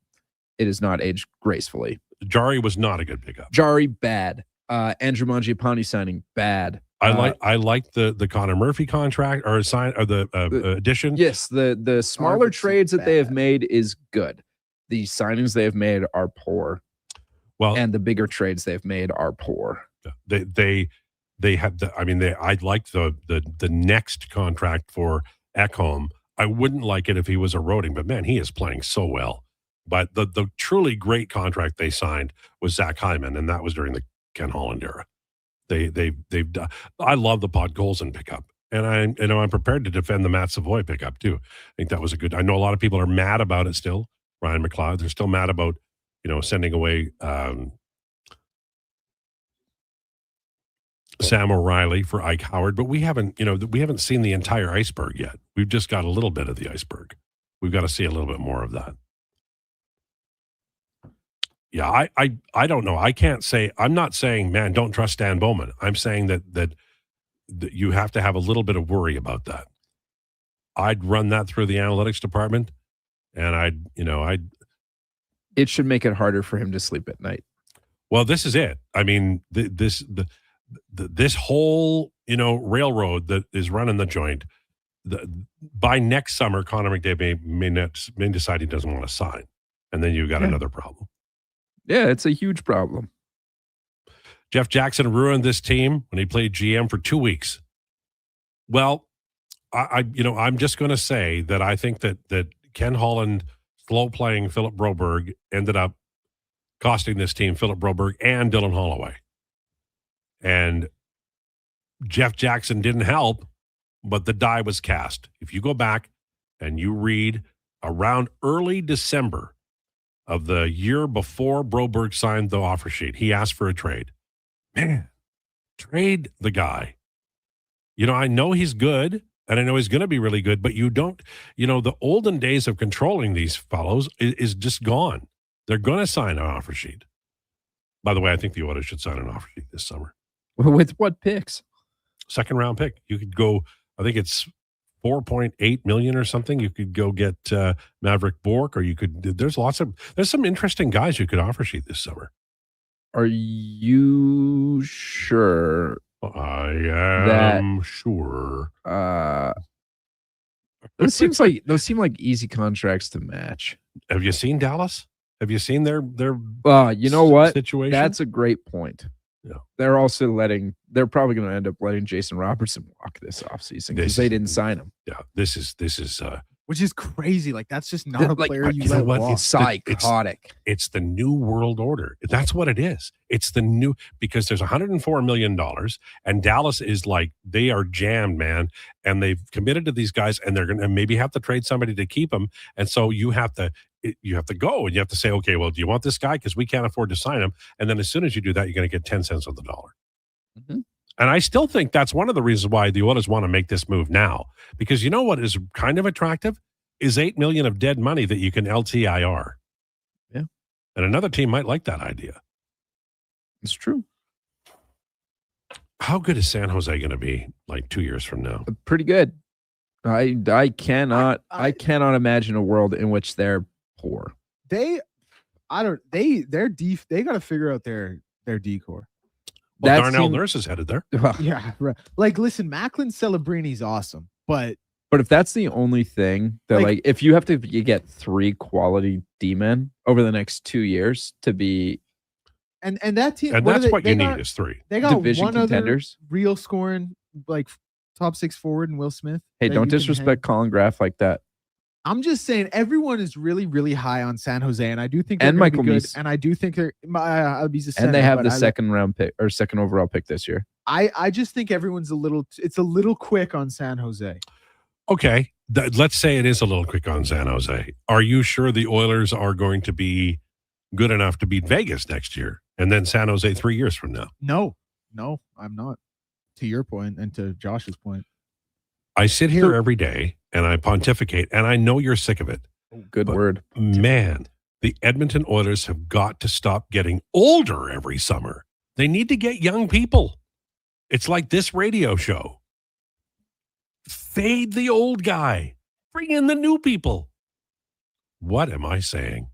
K: It has not aged gracefully.
J: Jari was not a good pickup.
K: Jari, bad. Andrew Mangiapane signing, bad.
J: I like the Connor Murphy contract or the addition.
K: Yes, the smaller trades that they have made is good. The signings they have made are poor.
J: Well,
K: and the bigger trades they've made are poor.
J: They have I like the next contract for Ekholm. I wouldn't like it if he was eroding, but man, he is playing so well. But the truly great contract they signed was Zach Hyman, and that was during the Ken Holland era. They've done. I love the Podkolzin pickup, and I'm prepared to defend the Matt Savoy pickup too. I think that was a good. I know a lot of people are mad about it still. Ryan McLeod, they're still mad about sending away Sam O'Reilly for Ike Howard, but we haven't seen the entire iceberg yet. We've just got a little bit of the iceberg. We've got to see a little bit more of that. Yeah, I don't know. I can't say. I'm not saying, man, don't trust Stan Bowman. I'm saying that you have to have a little bit of worry about that. I'd run that through the analytics department, and
K: it should make it harder for him to sleep at night.
J: Well, this is it. This whole railroad that is running the joint. By next summer, Connor McDavid may decide he doesn't want to sign, and then you've got another problem.
K: Yeah, it's a huge problem.
J: Jeff Jackson ruined this team when he played GM for 2 weeks. Well, I'm just going to say that I think that Ken Holland slow playing Philip Broberg ended up costing this team Philip Broberg and Dylan Holloway. And Jeff Jackson didn't help, but the die was cast. If you go back and you read around early December of the year before Broberg signed the offer sheet, he asked for a trade. Man, trade the guy. I know he's good, and I know he's going to be really good, but you don't, the olden days of controlling these fellows is just gone. They're going to sign an offer sheet. By the way, I think the Oilers should sign an offer sheet this summer.
K: With what picks?
J: Second round pick. You could go, I think it's $4.8 million or something. You could go get Maverick Bourque, or you could. There's some interesting guys you could offer sheet this summer.
K: Are you sure?
J: I am sure.
K: Those seem like easy contracts to match.
J: Have you seen Dallas? Have you seen their
K: you know what?
J: situation?
K: That's a great point.
J: Yeah.
K: They're probably going to end up letting Jason Robertson walk this offseason because they didn't sign him.
J: Yeah, this is
L: which is crazy. Like that's just not a
K: Like,
L: player you
J: you know
L: let
J: what?
L: walk.
J: It's
K: psychotic.
J: It's the new world order. That's what it is. It's the new, because there's $104 million and Dallas is like, they are jammed, man. And they've committed to these guys and they're going to maybe have to trade somebody to keep them. And so you have to go and you have to say, okay, well, do you want this guy? Because we can't afford to sign him. And then as soon as you do that, you're going to get 10 cents on the dollar.
K: Mm-hmm.
J: And I still think that's one of the reasons why the Oilers want to make this move now. Because you know what is kind of attractive is $8 million of dead money that you can LTIR.
K: Yeah.
J: And another team might like that idea.
K: It's true.
J: How good is San Jose going to be like 2 years from now?
K: Pretty good. I cannot imagine a world in which they're poor.
L: They got to figure out their decor.
J: Well, Darnell Nurse is headed there.
L: Yeah, right. Like, listen, Macklin Celebrini's awesome, but
K: if that's the only thing that, like if you have to get 3 quality D-men over the next 2 years to be,
L: and that team,
J: and that's what you need is 3.
L: They got
K: division
L: one
K: contenders,
L: other real scoring, like top 6 forward, and Will Smith.
K: Hey, don't disrespect Colin Graff like that.
L: I'm just saying, everyone is really, really high on San Jose, and I do think
K: and Michael
L: be good.
K: Mies.
L: And I do think they're he's a center,
K: and they have the second round pick or second overall pick this year.
L: I just think everyone's a little quick on San Jose.
J: Okay, let's say it is a little quick on San Jose. Are you sure the Oilers are going to be good enough to beat Vegas next year and then San Jose 3 years from now?
L: No, I'm not. To your point and to Josh's point.
J: I sit here every day and I pontificate, and I know you're sick of it.
K: Good word.
J: Man, the Edmonton Oilers have got to stop getting older every summer. They need to get young people. It's like this radio show. Fade the old guy. Bring in the new people. What am I saying?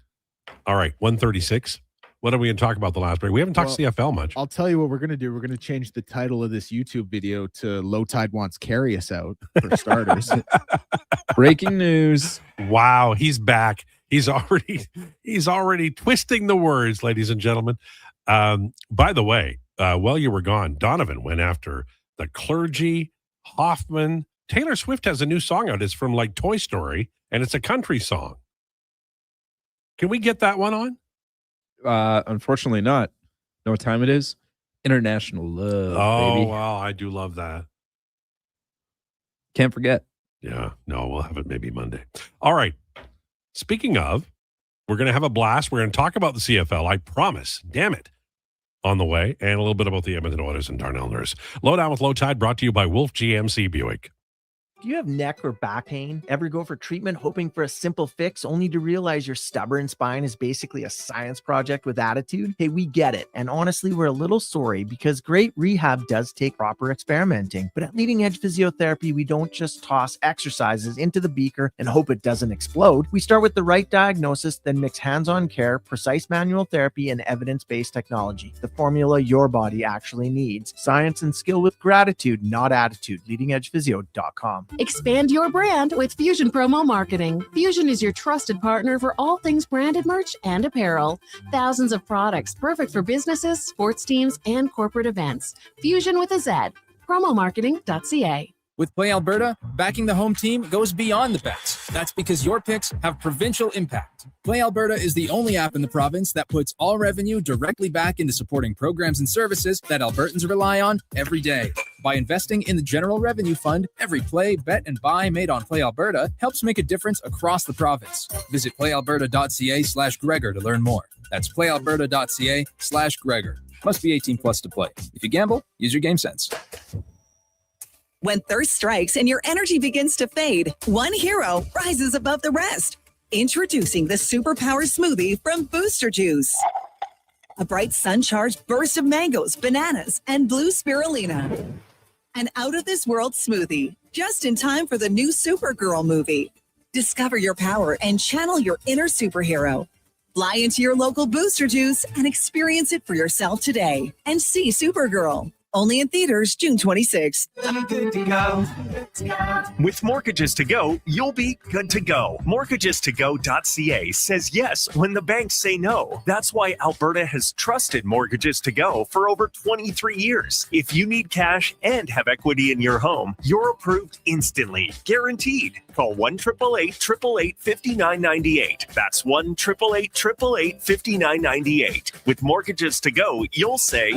J: All right, 136. What are we going to talk about the last break? We haven't talked CFL much.
L: I'll tell you what we're going to do. We're going to change the title of this YouTube video to Lowetide Wants Carry Us Out, for starters.
K: Breaking news.
J: Wow, he's back. He's already twisting the words, ladies and gentlemen. By the way, while you were gone, Donovan went after the Clergy, Hoffman. Taylor Swift has a new song out. It's from like Toy Story, and it's a country song. Can we get that one on?
K: Unfortunately not. Know what time it is? International Love.
J: Oh,
K: baby.
J: wow. I do love that.
K: Can't forget.
J: Yeah. No, we'll have it maybe Monday. All right. Speaking of, we're going to have a blast. We're going to talk about the CFL. I promise. Damn it. On the way. And a little bit about the Edmonton Oilers and Darnell Nurse. Lowdown with Lowetide brought to you by Wolf GMC Buick.
G: Do you have neck or back pain? Ever go for treatment hoping for a simple fix only to realize your stubborn spine is basically a science project with attitude? Hey, we get it. And honestly, we're a little sorry because great rehab does take proper experimenting. But at Leading Edge Physiotherapy, we don't just toss exercises into the beaker and hope it doesn't explode. We start with the right diagnosis, then mix hands-on care, precise manual therapy, and evidence-based technology. The formula your body actually needs. Science and skill with gratitude, not attitude. LeadingEdgePhysio.com.
H: Expand your brand with Fusion Promo Marketing. Fusion is your trusted partner for all things branded merch and apparel. Thousands of products perfect for businesses, sports teams, and corporate events. Fusion with a Z. Promomarketing.ca.
M: With Play Alberta, backing the home team goes beyond the bets. That's because your picks have provincial impact. Play Alberta is the only app in the province that puts all revenue directly back into supporting programs and services that Albertans rely on every day. By investing in the General Revenue Fund, every play, bet, and buy made on Play Alberta helps make a difference across the province. Visit playalberta.ca/Gregor to learn more. That's playalberta.ca/Gregor. Must be 18 plus to play. If you gamble, use your game sense.
X: When thirst strikes and your energy begins to fade, one hero rises above the rest. Introducing the Superpower Smoothie from Booster Juice. A bright sun-charged burst of mangoes, bananas, and blue spirulina. An out-of-this-world smoothie, just in time for the new Supergirl movie. Discover your power and channel your inner superhero. Fly into your local Booster Juice and experience it for yourself today. And see Supergirl. Only in theaters June 26th.
O: With Mortgages to Go, you'll be good to go. MortgagesToGo.ca says yes when the banks say no. That's why Alberta has trusted Mortgages to Go for over 23 years. If you need cash and have equity in your home, you're approved instantly, guaranteed. Call 1-888-888-5998. That's 1-888-888-5998. With Mortgages to Go, you'll say,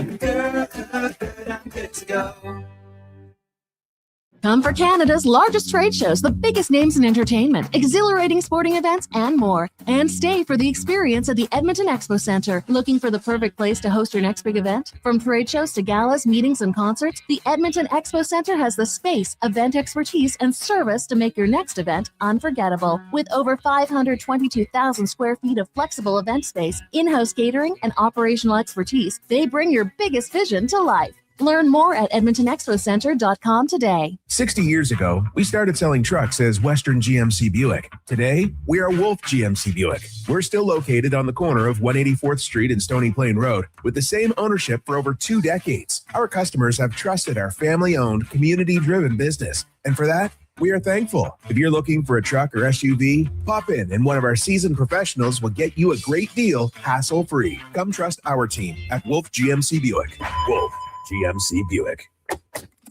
H: Come for Canada's largest trade shows, the biggest names in entertainment, exhilarating sporting events, and more. And stay for the experience at the Edmonton Expo Centre. Looking for the perfect place to host your next big event? From trade shows to galas, meetings, and concerts, the Edmonton Expo Centre has the space, event expertise, and service to make your next event unforgettable. With over 522,000 square feet of flexible event space, in-house catering, and operational expertise, they bring your biggest vision to life. Learn more at edmontonexpocentre.com today.
B: 60 years ago, we started selling trucks as Western GMC Buick. Today, we are Wolf GMC Buick. We're still located on the corner of 184th Street and Stony Plain Road with the same ownership for over 2 decades. Our customers have trusted our family-owned, community-driven business. And for that, we are thankful. If you're looking for a truck or SUV, pop in and one of our seasoned professionals will get you a great deal, hassle-free. Come trust our team at Wolf GMC Buick. Wolf GMC Buick.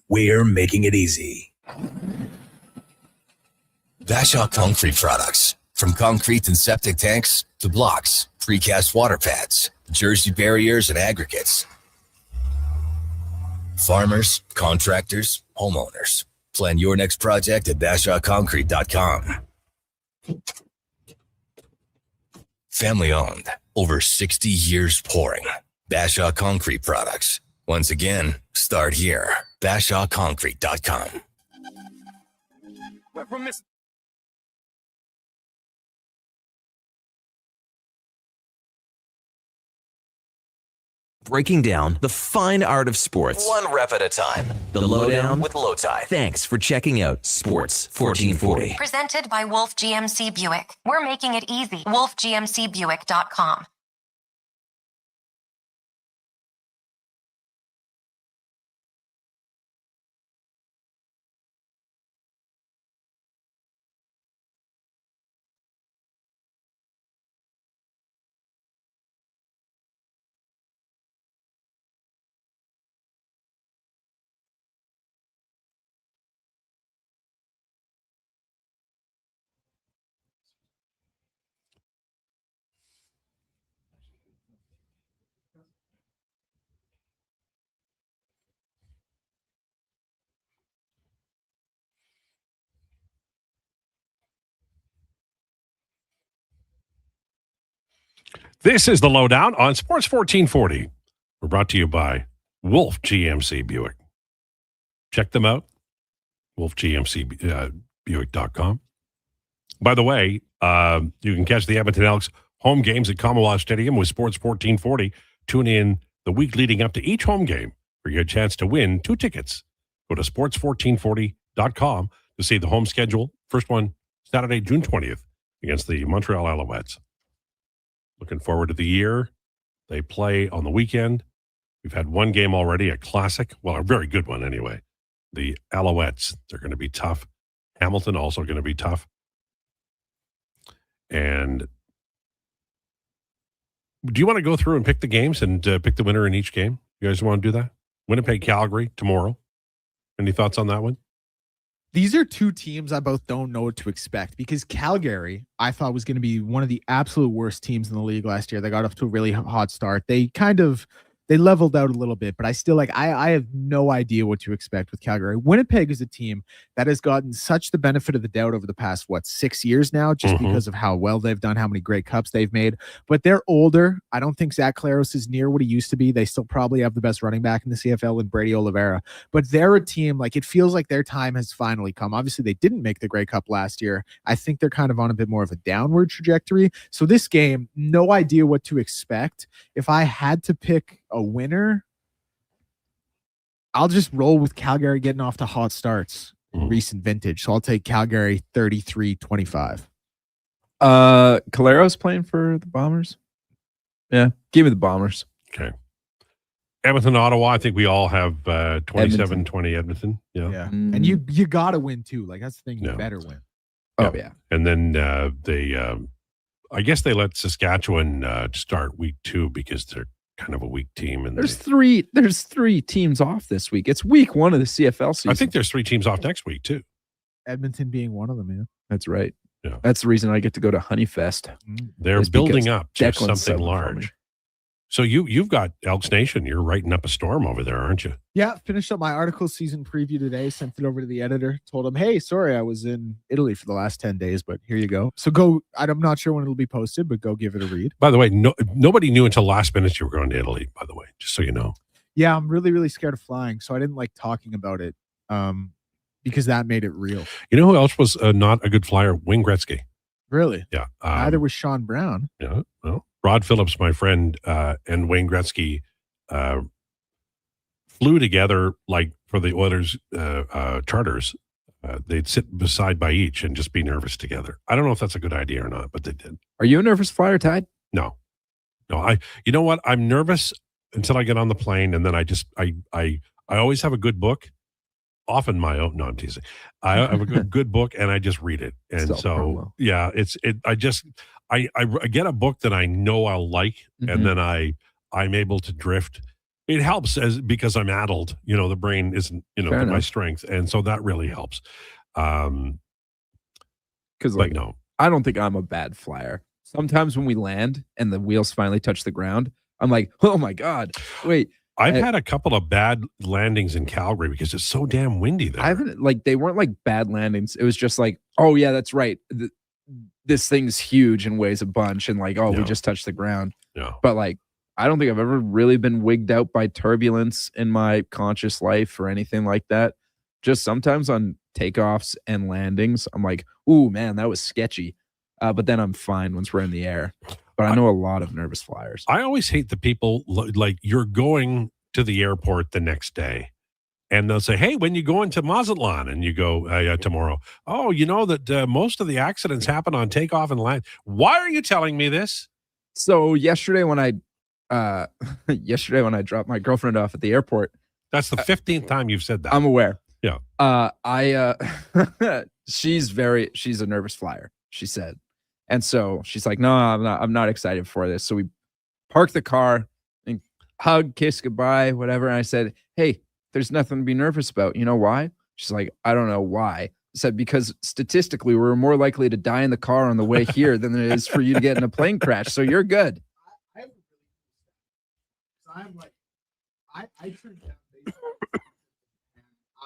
B: We're making it easy.
T: Bashaw Concrete Products. From concrete and septic tanks to blocks, precast water pads, Jersey barriers and aggregates. Farmers, contractors, homeowners. Plan your next project at BashawConcrete.com. Family owned. Over 60 years pouring. Bashaw Concrete Products. Once again, start here. BashawConcrete.com.
O: We're from Miss.
C: Breaking down the fine art of sports,
E: One rep at a time.
C: The Lowdown
E: with Lowetide.
C: Thanks for checking out Sports 1440.
I: Presented by Wolf GMC Buick. We're making it easy. WolfGMCBuick.com.
J: This is the Lowdown on Sports 1440. We're brought to you by Wolf GMC Buick. Check them out, wolfgmcbuick.com. By the way, you can catch the Edmonton Elks home games at Commonwealth Stadium with Sports 1440. Tune in the week leading up to each home game for your chance to win 2 tickets. Go to sports1440.com to see the home schedule. First one, Saturday, June 20th, against the Montreal Alouettes. Looking forward to the year. They play on the weekend. We've had one game already, a classic. Well, a very good one anyway. The Alouettes, they're going to be tough. Hamilton also going to be tough. And do you want to go through and pick the games and pick the winner in each game? You guys want to do that? Winnipeg, Calgary tomorrow. Any thoughts on that one?
L: These are 2 teams I both don't know what to expect, because Calgary, I thought, was going to be one of the absolute worst teams in the league last year. They got off to a really hot start. They leveled out a little bit, but I still I have no idea what to expect with Calgary. Winnipeg is a team that has gotten such the benefit of the doubt over the past, 6 years now, just because of how well they've done, how many great cups they've made. But they're older. I don't think Zach Claros is near what he used to be. They still probably have the best running back in the CFL in Brady Oliveira. But they're a team, it feels like their time has finally come. Obviously, they didn't make the Grey Cup last year. I think they're kind of on a bit more of a downward trajectory. So this game, no idea what to expect. If I had to pick a winner, I'll just roll with Calgary getting off to hot starts in recent vintage. So I'll take Calgary 33-25.
K: Calero's playing for the Bombers. Yeah, give me the Bombers.
J: Okay. Edmonton, Ottawa. I think we all have 27-20 Edmonton. Yeah.
L: And you got to win too. Like that's the thing. You better win.
K: Oh yeah.
J: And then I guess they let Saskatchewan start week 2 because they're kind of a weak team. And
K: there's three teams off this week. It's week 1 of the CFL season.
J: I think there's 3 teams off next week too.
L: Edmonton being one of them, man.
K: That's right.
J: Yeah.
K: That's the reason I get to go to Honeyfest.
J: They're building up to
K: Declan's
J: something large. So you've got Elks Nation. You're writing up a storm over there, aren't you?
L: Yeah, finished up my article season preview today, sent it over to the editor, told him, hey, sorry, I was in Italy for the last 10 days, but here you go. So go, I'm not sure when it'll be posted, but go give it a read.
J: By the way, nobody knew until last minute you were going to Italy, by the way, just so you know.
L: Yeah, I'm really, really scared of flying, so I didn't like talking about it because that made it real.
J: You know who else was not a good flyer? Wayne Gretzky.
L: Really?
J: Yeah.
L: Neither was Sean Brown.
J: Yeah, well, Rod Phillips, my friend, and Wayne Gretzky flew together like for the Oilers charters. They'd sit beside by each and just be nervous together. I don't know if that's a good idea or not, but they did.
K: Are you a nervous flyer, Tide?
J: No. You know what? I'm nervous until I get on the plane, and then I always have a good book. Often my own. No, I'm teasing. I have a good book, and I just read it. And yeah, I get a book that I know I'll like, and then I'm able to drift. It helps because I'm addled. The brain isn't to my strength, and so that really helps.
K: Because
J: no,
K: I don't think I'm a bad flyer. Sometimes when we land and the wheels finally touch the ground, I'm like, oh my god, wait.
J: I've had a couple of bad landings in Calgary because it's so damn windy there.
K: I haven't they weren't like bad landings. It was just like, oh yeah, that's right. This thing's huge and weighs a bunch, and like, we just touched the ground.
J: Yeah.
K: But like, I don't think I've ever really been wigged out by turbulence in my conscious life or anything like that. Just sometimes on takeoffs and landings, I'm like, ooh man, that was sketchy. But then I'm fine once we're in the air. But I know a lot of nervous flyers.
J: I always hate the people like you're going to the airport the next day and they'll say, hey, when you go into Mazatlan? And you go, yeah, tomorrow. Oh, you know that most of the accidents happen on takeoff and land. Why are you telling me this?
K: So yesterday when I dropped my girlfriend off at the airport.
J: That's the 15th time you've said that.
K: I'm aware.
J: Yeah.
K: She's a nervous flyer, she said. And so she's like, no, I'm not excited for this. So we parked the car and hug, kiss goodbye, whatever. And I said, hey, there's nothing to be nervous about. You know why? She's like, I don't know why. I said, because statistically, we're more likely to die in the car on the way here than it is for you to get in a plane crash. So you're good.
L: I'm like, I turned down baseball.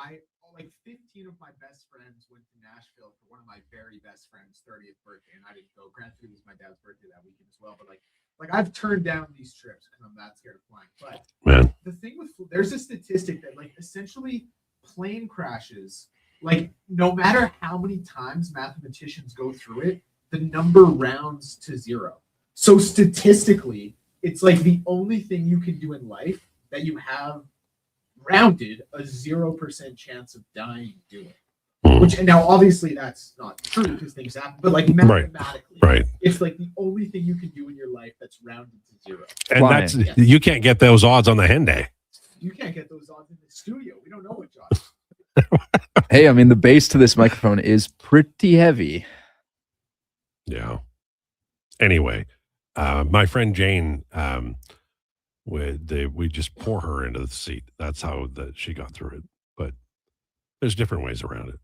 L: And like 15 of my best friends went to Nashville for one of my very best friends' 30th birthday, and I didn't go. Granted, it was my dad's birthday that weekend as well, but like I've turned down these trips because I'm that scared of flying. But the thing with there's a statistic that like essentially plane crashes, like no matter how many times mathematicians go through it, the number rounds to 0. So statistically, it's like the only thing you can do in life that you have rounded a 0% chance of dying doing. Which, and now obviously that's not true because things happen, but like mathematically, it's like the only thing you can do in your life that's rounded to 0.
J: And you can't get those odds on the hen day.
L: You can't get those odds in the studio. We don't know what Josh.
K: Hey, I mean, the bass to this microphone is pretty heavy.
J: Yeah. Anyway, my friend Jane, we just pour her into the seat. That's how she got through it. But there's different ways around it.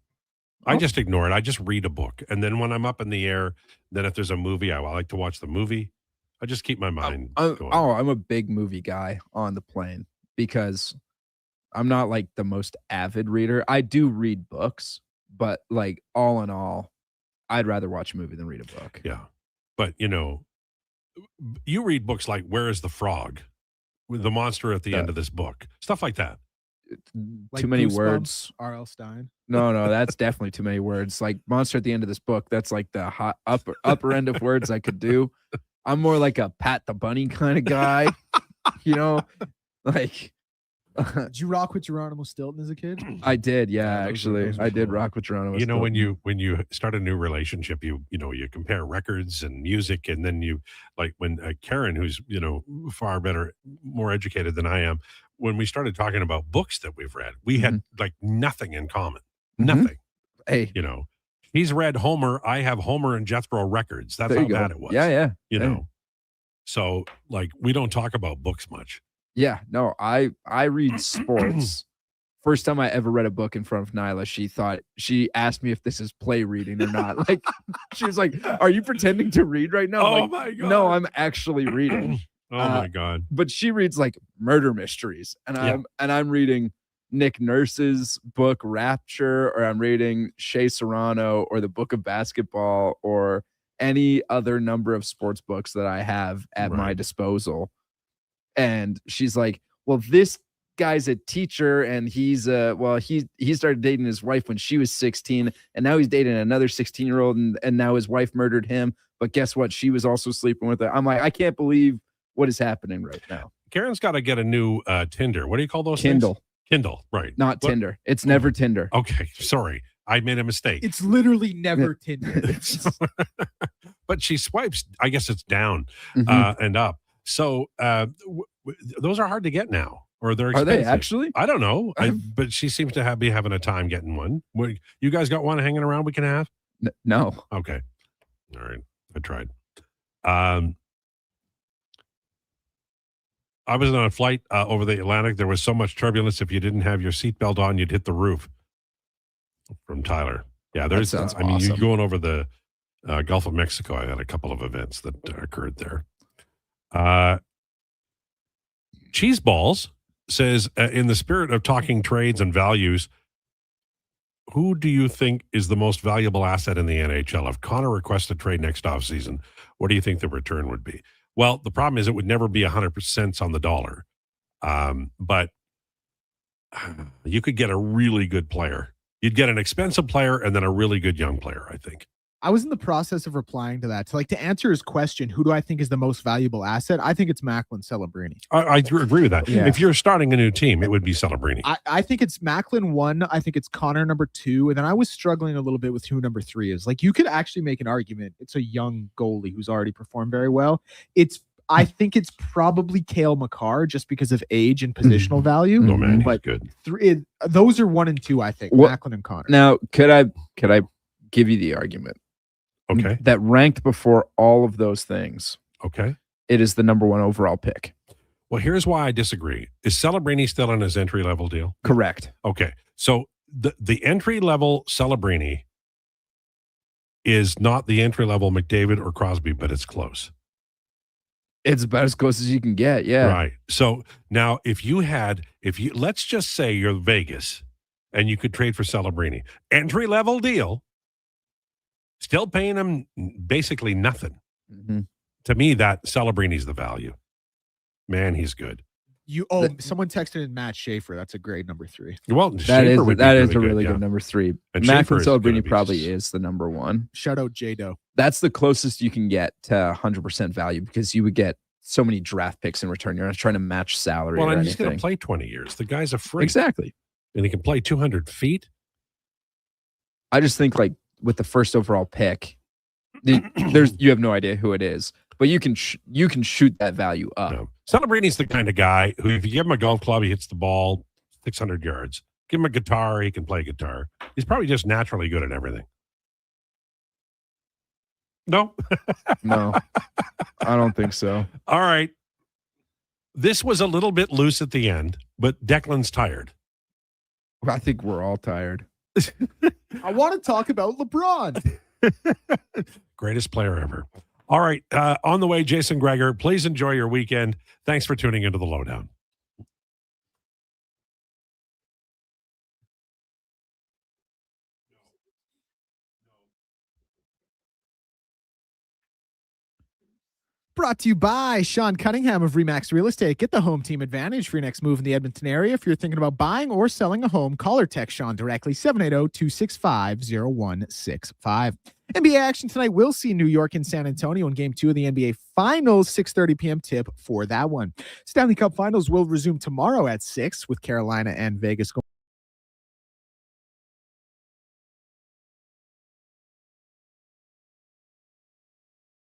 J: I just ignore it. I just read a book. And then when I'm up in the air, then if there's a movie, I like to watch the movie. I just keep my mind going.
K: I'm a big movie guy on the plane because I'm not like the most avid reader. I do read books, but like all in all, I'd rather watch a movie than read a book.
J: Yeah. But you read books like Where is the Frog? With the monster at the end of this book. Stuff like that.
L: Like
K: too many
L: Goosebumps,
K: words.
L: R.L. Stein.
K: No, that's definitely too many words. Like monster at the end of this book, that's like the upper end of words I could do. I'm more like a Pat the Bunny kind of guy. Like
L: Did you rock with Geronimo Stilton as a kid?
K: I did, yeah.
L: those
K: Actually,
L: were
K: I did
L: cool.
K: rock with Geronimo.
J: You know,
K: Stilton.
J: when you start a new relationship, you compare records and music, and then you like when Karen, who's far better, more educated than I am, when we started talking about books that we've read, we had like nothing in common, nothing.
K: Hey,
J: he's read Homer. I have Homer and Jethro records. That's
K: There
J: how
K: you go.
J: bad it was.
K: Yeah.
J: You
K: Hey.
J: know, so like we don't talk about books much.
K: Yeah, no, I read sports. First time I ever read a book in front of Nyla, she asked me if this is play reading or not. Like, she was like, "Are you pretending to read right now?" I'm
J: Oh
K: like,
J: my God.
K: No, I'm actually reading.
J: Oh my God.
K: But she reads like murder mysteries, and I'm reading Nick Nurse's book Rapture, or I'm reading Shea Serrano or the Book of Basketball, or any other number of sports books that I have at my disposal. And she's like, "Well, this guy's a teacher, and he started dating his wife when she was 16, and now he's dating another 16-year-old, and now his wife murdered him. But guess what? She was also sleeping with her." I'm like, I can't believe what is happening right now.
J: Karen's got to get a new Tinder. What do you call those
K: Kindle.
J: things? Kindle, right.
K: Not
J: What-
K: Tinder. It's never Tinder.
J: Okay, sorry. I made a mistake.
L: It's literally never Tinder.
J: But she swipes, I guess it's down
K: Mhm.
J: and up. So those are hard to get now, or they're
K: Are
J: expensive.
K: they actually?
J: I don't know. But she seems to be having a time getting one. You guys got one hanging around we can have?
K: No.
J: Okay. All right. I tried. I was on a flight over the Atlantic. There was so much turbulence. If you didn't have your seatbelt on, you'd hit the roof. From Tyler. Yeah, there's.
K: sounds
J: I mean, you're
K: awesome.
J: going over the Gulf of Mexico. I had a couple of events that occurred there. Cheese Balls says, in the spirit of talking trades and values, who do you think is the most valuable asset in the NHL? If Connor requests a trade next offseason, what do you think the return would be? Well, the problem is it would never be 100% on the dollar. But you could get a really good player. You'd get an expensive player and then a really good young player, I think.
L: I was in the process of replying to that. To answer his question, who do I think is the most valuable asset? I think it's Macklin Celebrini.
J: I agree with that.
L: Yeah.
J: If you're starting a new team, it would be Celebrini.
L: I think it's Macklin 1. I think it's Connor number 2. And then I was struggling a little bit with who number 3 is. Like, you could actually make an argument. It's a young goalie who's already performed very well. I think it's probably Cale Makar just because of age and positional value.
J: Oh, man, he's
L: but
J: good.
L: Those are 1 and 2, I think.
K: What-
L: Macklin and Connor.
K: Now, could I give you the argument?
J: Okay.
K: That ranked before all of those things.
J: Okay.
K: It is the number 1 overall pick.
J: Well, here's why I disagree. Is Celebrini still on his entry-level deal?
K: Correct.
J: Okay. So the entry-level Celebrini is not the entry-level McDavid or Crosby, but it's close.
K: It's about as close as you can get. Yeah.
J: Right. So now let's just say you're Vegas and you could trade for Celebrini. Entry-level deal, still paying him basically nothing.
K: Mm-hmm.
J: To me, that Celebrini's the value. Man, he's good.
L: Someone texted in Matt Schaefer. That's a great number 3.
J: Well,
K: That
J: Schaefer
K: is
J: would be
K: a really
J: good,
K: good
J: yeah.
K: number 3.
J: And Schaefer
K: Macklin
J: is gonna
K: Celebrini
J: be
K: probably is the number 1.
L: Shout out J-Do.
K: That's the closest you can get to 100% value, because you would get so many draft picks in return. You're not trying to match salary
J: Well,
K: or
J: and he's going to
K: anything.
J: play 20 years. The guy's a freak.
K: Exactly.
J: And he can play 200 feet.
K: I just think, like, with the first overall pick, you have no idea who it is, but you can shoot that value up.
J: No. Celebrini's the kind of guy who, if you give him a golf club, he hits the ball 600 yards. Give him a guitar, he can play guitar. He's probably just naturally good at everything. No?
K: No, I don't think so.
J: All right. This was a little bit loose at the end, but Declan's tired.
K: I think we're all tired.
L: I want to talk about LeBron.
J: Greatest player ever. All right. On the way, Jason Krueger. Please enjoy your weekend. Thanks for tuning into the Lowdown.
L: Brought to you by Sean Cunningham of Remax Real Estate. Get the home team advantage for your next move in the Edmonton area. If you're thinking about buying or selling a home, call or text Sean directly, 780-265-0165. NBA action tonight. We'll see New York and San Antonio in Game 2 of the NBA Finals, 6:30 p.m. tip for that one. Stanley Cup Finals will resume tomorrow at 6 with Carolina and Vegas going